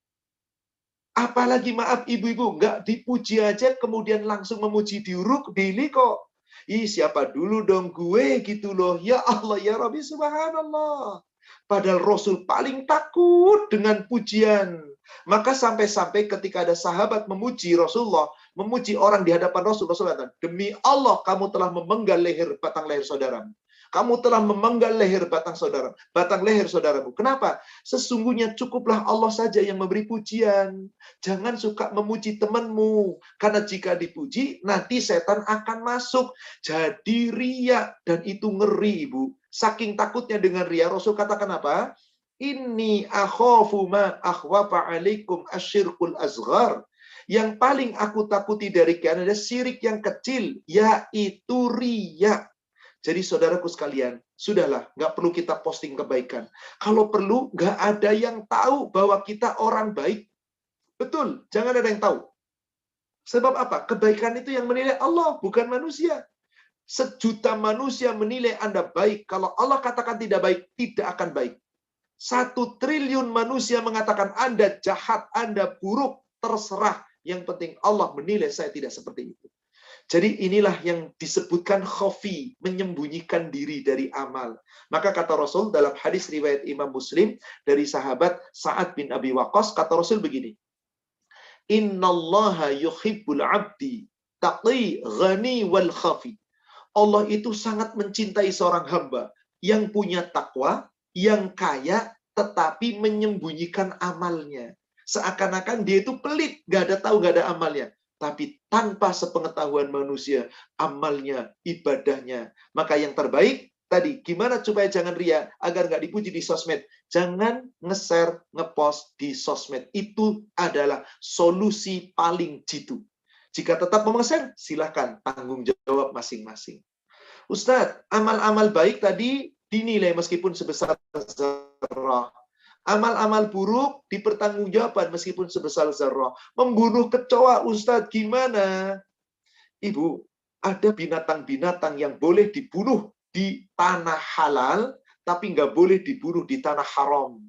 Apalagi maaf ibu-ibu, nggak dipuji aja kemudian langsung memuji diuruk, dili kok. Siapa dulu dong gue gitu loh. Ya Allah, ya Rabbi, subhanallah. Padahal Rasul paling takut dengan pujian. Maka sampai-sampai ketika ada sahabat memuji Rasulullah, memuji orang di hadapan Rasul, Rasulullah, demi Allah kamu telah memenggal batang leher saudaramu. Kamu telah memenggal leher batang leher saudaramu. Kenapa? Sesungguhnya cukuplah Allah saja yang memberi pujian. Jangan suka memuji temanmu. Karena jika dipuji, nanti setan akan masuk. Jadi ria. Dan itu ngeri, Ibu. Saking takutnya dengan ria, Rasul katakan apa? Inni akhafu ma akhwafa alaikum asyirkul asghar. Yang paling aku takuti dari kalian adalah syirik yang kecil, yaitu ria. Jadi saudaraku sekalian, sudahlah, nggak perlu kita posting kebaikan. Kalau perlu, nggak ada yang tahu bahwa kita orang baik. Betul, jangan ada yang tahu. Sebab apa? Kebaikan itu yang menilai Allah, bukan manusia. 1 juta manusia menilai Anda baik. Kalau Allah katakan tidak baik, tidak akan baik. 1 triliun manusia mengatakan Anda jahat, Anda buruk, terserah. Yang penting Allah menilai saya tidak seperti itu. Jadi inilah yang disebutkan khafi, menyembunyikan diri dari amal. Maka kata Rasul dalam hadis riwayat Imam Muslim dari sahabat Sa'ad bin Abi Waqqas, kata Rasul begini, Innallaha yuhibbul abdi taqi ghani wal khafi. Allah itu sangat mencintai seorang hamba yang punya takwa, yang kaya, tetapi menyembunyikan amalnya. Seakan-akan dia itu pelit, gak ada tahu, gak ada amalnya. Tapi tanpa sepengetahuan manusia, amalnya, ibadahnya. Maka yang terbaik, tadi, gimana supaya jangan ria, agar nggak dipuji di sosmed. Jangan nge-share, nge-post di sosmed. Itu adalah solusi paling jitu. Jika tetap memesan, silakan tanggung jawab masing-masing. Ustadz, amal-amal baik tadi dinilai meskipun sebesar zarah. Amal-amal buruk dipertanggungjawabkan meskipun sebesar zarah. Membunuh kecoa, Ustadz, gimana? Ibu, ada binatang-binatang yang boleh dibunuh di tanah halal, tapi nggak boleh dibunuh di tanah haram.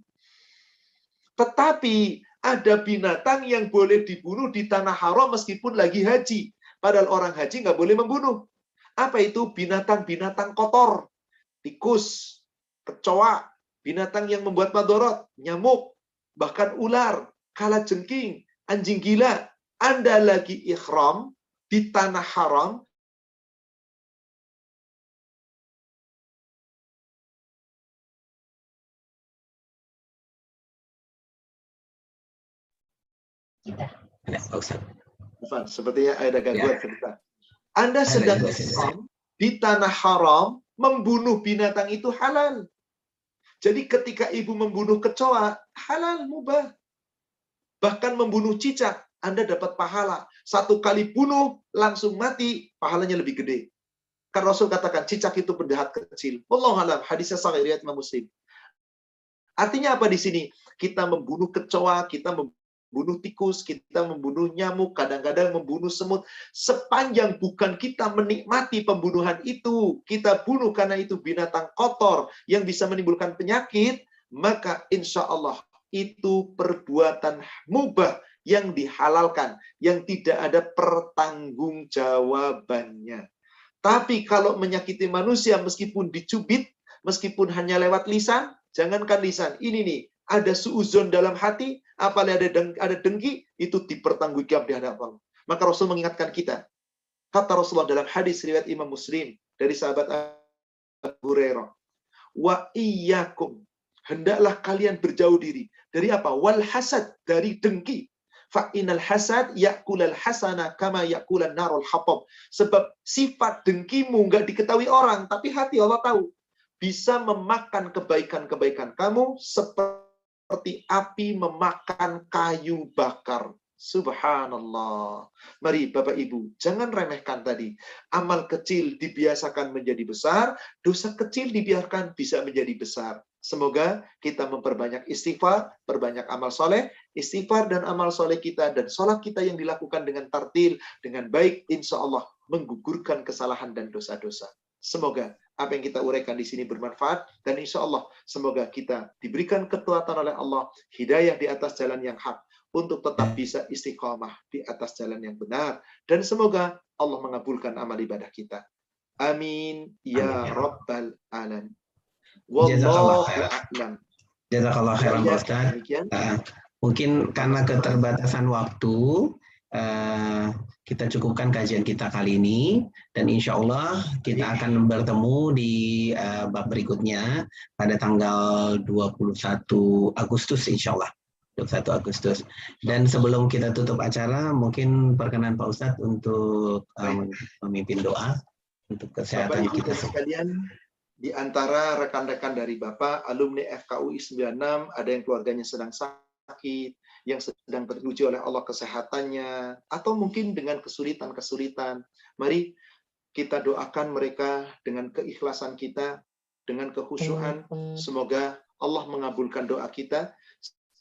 Tetapi ada binatang yang boleh dibunuh di tanah haram meskipun lagi haji. Padahal orang haji nggak boleh membunuh. Apa itu? Binatang-binatang kotor. Tikus, kecoa, binatang yang membuat madorot, nyamuk, bahkan ular, kalajengking, anjing gila. Anda lagi ikhram di tanah haram, Ada Pak Ustadz. sepertinya ada gangguan Ya, sebentar. Anda ada sedang juga sih. ikhram di tanah haram, membunuh binatang itu halal. Jadi ketika ibu membunuh kecoa, halal, mubah. Bahkan membunuh cicak, Anda dapat pahala. Satu kali bunuh, langsung mati, pahalanya lebih gede. Kan Rasul katakan, cicak itu penjahat kecil. Wallahu a'lam, hadisnya sahih riwayat Imam Muslim. Artinya apa di sini? Kita membunuh kecoa, kita membunuh tikus, kita membunuh nyamuk, kadang-kadang membunuh semut. Sepanjang bukan kita menikmati pembunuhan itu, kita bunuh karena itu binatang kotor yang bisa menimbulkan penyakit, maka insya Allah itu perbuatan mubah yang dihalalkan, yang tidak ada pertanggungjawabannya. Tapi kalau menyakiti manusia meskipun dicubit, meskipun hanya lewat lisan, jangankan lisan. Ini nih, ada suuzon dalam hati, apalagi ada dengki, itu dipertanggungjawab di hadapan Allah. Maka Rasul mengingatkan kita. Kata Rasulullah dalam hadis riwayat Imam Muslim dari sahabat Abu Hurairah, wa iyyakum, hendaklah kalian berjauh diri dari apa? Wal hasad, dari dengki. Fa inal hasad yakulal hasana kama yakulan narul hatab. Sebab sifat dengkimu nggak diketahui orang, tapi hati Allah tahu. Bisa memakan kebaikan-kebaikan kamu seperti api memakan kayu bakar. Subhanallah. Mari Bapak Ibu, jangan remehkan tadi. Amal kecil dibiasakan menjadi besar, dosa kecil dibiarkan bisa menjadi besar. Semoga kita memperbanyak istighfar, perbanyak amal soleh, istighfar dan amal soleh kita, dan sholat kita yang dilakukan dengan tartil, dengan baik, insya Allah menggugurkan kesalahan dan dosa-dosa. Semoga apa yang kita uraikan di sini bermanfaat, dan insya Allah semoga kita diberikan kekuatan oleh Allah, hidayah di atas jalan yang hak, untuk tetap bisa istiqamah di atas jalan yang benar. Dan semoga Allah mengabulkan amal ibadah kita. Amin. Ya Rabbal Alamin. Wallahu a'lam. Jazakallah khairan Pak Ustaz. Mungkin karena keterbatasan waktu, kita cukupkan kajian kita kali ini, dan insya Allah kita akan bertemu di bab berikutnya pada tanggal 21 Agustus insya Allah. 21 Agustus. Dan sebelum kita tutup acara, mungkin perkenan Pak Ustadz untuk memimpin doa untuk kesehatan Bapak, Ibu, kita semua. Sekalian, di antara rekan-rekan dari Bapak, alumni FKUI 96, ada yang keluarganya sedang sakit, yang sedang teruji oleh Allah kesehatannya, atau mungkin dengan kesulitan-kesulitan. Mari kita doakan mereka dengan keikhlasan kita, dengan kekhusyuan. Semoga Allah mengabulkan doa kita,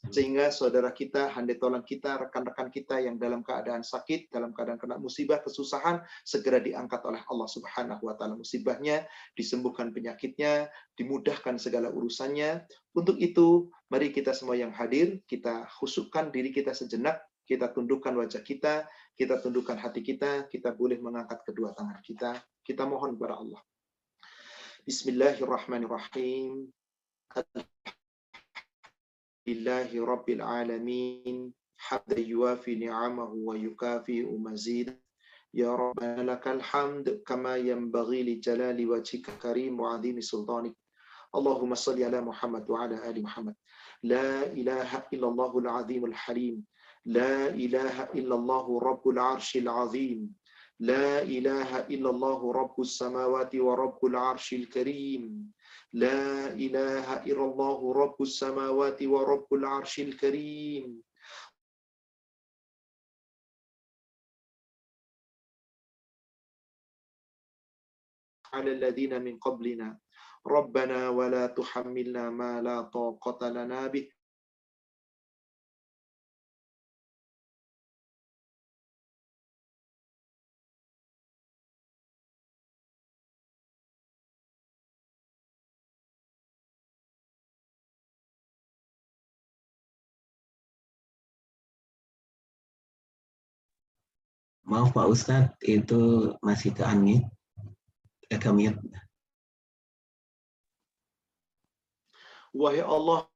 sehingga saudara kita, handai tolan kita, rekan-rekan kita yang dalam keadaan sakit, dalam keadaan kena musibah, kesusahan, segera diangkat oleh Allah Subhanahu wa taala musibahnya, disembuhkan penyakitnya, dimudahkan segala urusannya. Untuk itu, mari kita semua yang hadir, kita khusyukkan diri kita sejenak, kita tundukkan wajah kita tundukkan hati kita boleh mengangkat kedua tangan kita mohon kepada Allah. Bismillahirrahmanirrahim. Lillahi Rabbil Alamin, hamdan yuwafi ni'amahu wa yukafi mazid. Ya Rabbana lakal hamd kama yanbaghi li jalali wajhika karim wa 'azimi sultanik. Allahumma salli ala Muhammad wa ala ali Muhammad. La ilaha illallahul azimul halim. La ilaha illallahu rabbul arshil azim. La ilaha illallahu rabbus samawati wa rabbul arshil karim. لا إله إلا الله رب السماوات ورب العرش الكريم 'ala alladziina min qablina. Rabbana wa la tuhammilna ma la taqata lana bih. Maaf Pak Ustadz, itu masih ke unmute, ke mute. Wahai Allah,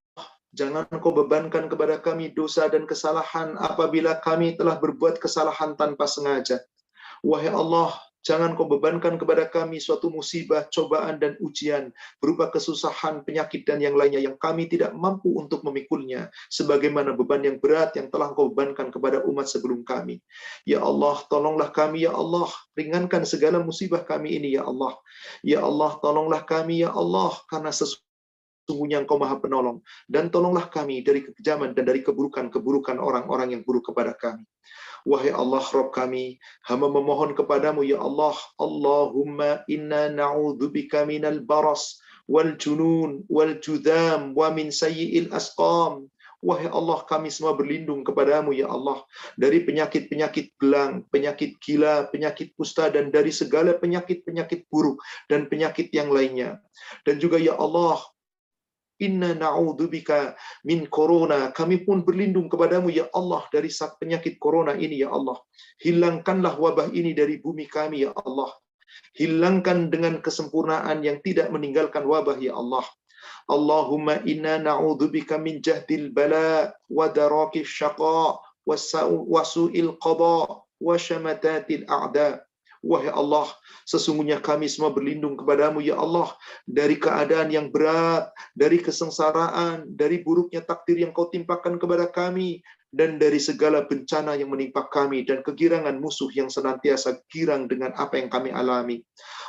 jangan Kau bebankan kepada kami dosa dan kesalahan apabila kami telah berbuat kesalahan tanpa sengaja. Wahai Allah, jangan Kau bebankan kepada kami suatu musibah, cobaan, dan ujian berupa kesusahan, penyakit, dan yang lainnya yang kami tidak mampu untuk memikulnya, sebagaimana beban yang berat yang telah Kau bebankan kepada umat sebelum kami. Ya Allah, tolonglah kami, ya Allah, ringankan segala musibah kami ini, ya Allah. Ya Allah, tolonglah kami, ya Allah, karena sesungguhnya Engkau Maha Penolong, dan tolonglah kami dari kekejaman dan dari keburukan-keburukan orang-orang yang buruk kepada kami. Wahai Allah Rabb kami, hamba memohon kepadamu ya Allah, Allahumma inna na'udzubika minal baras wal junun wal judam wa min sayyi'il asqam. Wahai Allah, kami semua berlindung kepadamu ya Allah dari penyakit-penyakit gelang, penyakit gila, penyakit kusta, dan dari segala penyakit-penyakit buruk dan penyakit yang lainnya. Dan juga ya Allah, inna na'udzubika min corona. Kami pun berlindung kepadamu ya Allah dari penyakit corona ini ya Allah. Hilangkanlah wabah ini dari bumi kami ya Allah. Hilangkan dengan kesempurnaan yang tidak meninggalkan wabah ya Allah. Allahumma inna na'udzubika min jahdil bala wa darakis syaqa wa su'il qada wa syamatatil a'da. Wahai Allah, sesungguhnya kami semua berlindung kepadamu ya Allah dari keadaan yang berat, dari kesengsaraan, dari buruknya takdir yang Kau timpakan kepada kami, dan dari segala bencana yang menimpa kami dan kegirangan musuh yang senantiasa girang dengan apa yang kami alami.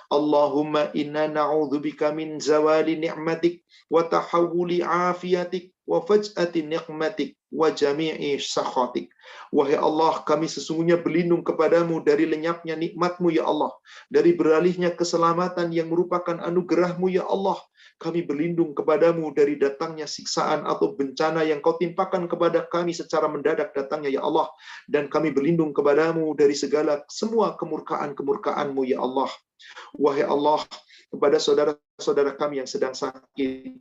Allahumma inna na'udzubika min zawali ni'matik wa tahawuli afiyatik wa faj'ati niqmatik wa jami'i sakhatik. Wahai Allah, kami sesungguhnya berlindung kepadamu dari lenyapnya nikmat-Mu ya Allah, dari beralihnya keselamatan yang merupakan anugerah-Mu ya Allah. Kami berlindung kepadamu dari datangnya siksaan atau bencana yang Kau timpakan kepada kami secara mendadak datangnya ya Allah. Dan kami berlindung kepadamu dari segala semua kemurkaan-kemurkaan-Mu ya Allah. Wahai Allah, kepada saudara-saudara kami yang sedang sakit,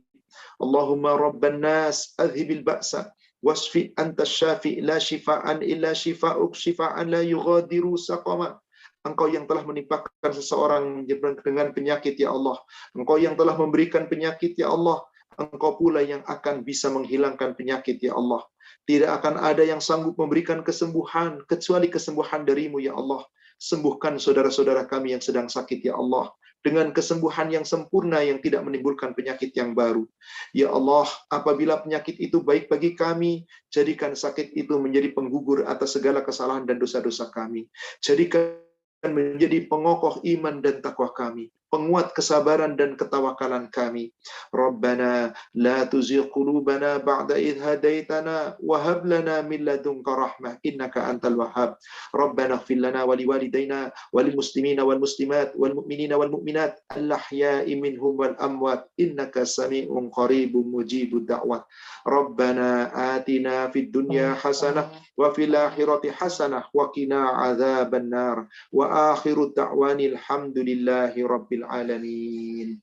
Allahumma rabban nas adhibil ba'sa wasfi anta syafi' la shifa'an illa shifa'uk shifa'an la yughadiru saqama. Engkau yang telah menimpakan seseorang dengan penyakit ya Allah. Engkau yang telah memberikan penyakit ya Allah. Engkau pula yang akan bisa menghilangkan penyakit ya Allah. Tidak akan ada yang sanggup memberikan kesembuhan kecuali kesembuhan darimu ya Allah. Sembuhkan saudara-saudara kami yang sedang sakit ya Allah, dengan kesembuhan yang sempurna yang tidak menimbulkan penyakit yang baru. Ya Allah, apabila penyakit itu baik bagi kami, jadikan sakit itu menjadi penggugur atas segala kesalahan dan dosa-dosa kami. Jadikan menjadi pengokoh iman dan takwa kami, penguat kesabaran dan ketawakalan kami. Rabbana la tuzigh qulubana ba'da idh hadaitana wa hab lana min ladunka rahmah innaka antal wahhab. Rabbana ighfir lana wa liwalidayna wa lil muslimina wal muslimat wal mu'minina wal mu'minat al ahya'i minhum wal amwat innaka sami'un qaribun mujibud da'wat. Rabbana atina fid dunya hasanah wa fil akhirati hasanah wa qina adzaban nar. Wa akhiru da'wani alhamdulillahi rabbil alamin.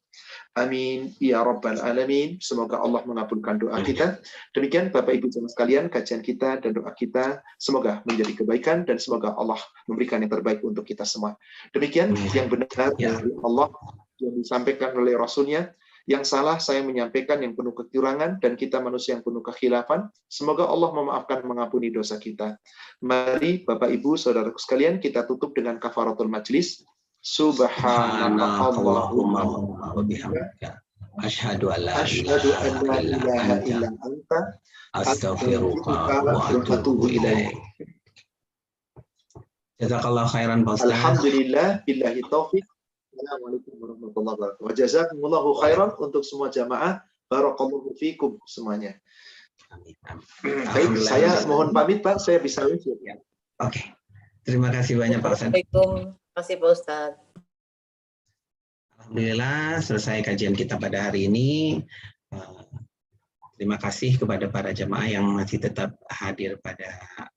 Amin ya rabbal alamin. Semoga Allah mengabulkan doa kita. Demikian Bapak Ibu jemaah sekalian, kajian kita dan doa kita semoga menjadi kebaikan dan semoga Allah memberikan yang terbaik untuk kita semua. Demikian yang benar dari Allah yang disampaikan oleh Rasulnya. Yang salah saya menyampaikan yang penuh kekurangan dan kita manusia yang penuh kekhilafan. Semoga Allah memaafkan, mengampuni dosa kita. Mari Bapak Ibu saudaraku sekalian kita tutup dengan kafaratul majlis. Subhanakallahumma wa bihamdika asyhadu an la ilaha illa anta astaghfiruka wa atubu ilaik. Jazakallahu khairan Pak Ustaz. Alhamdulillah billahi taufik. Assalamualaikum warahmatullahi wabarakatuh. Wa jazakumullahu khairan untuk semua jamaah. Barakallahu fikum semuanya. Baik, saya mohon pamit Pak, saya bisa wujud. Oke. Terima kasih banyak Pak Ustaz. Assalamualaikum. Terima kasih Pak Ustaz. Alhamdulillah selesai kajian kita pada hari ini. Terima kasih kepada para jamaah yang masih tetap hadir pada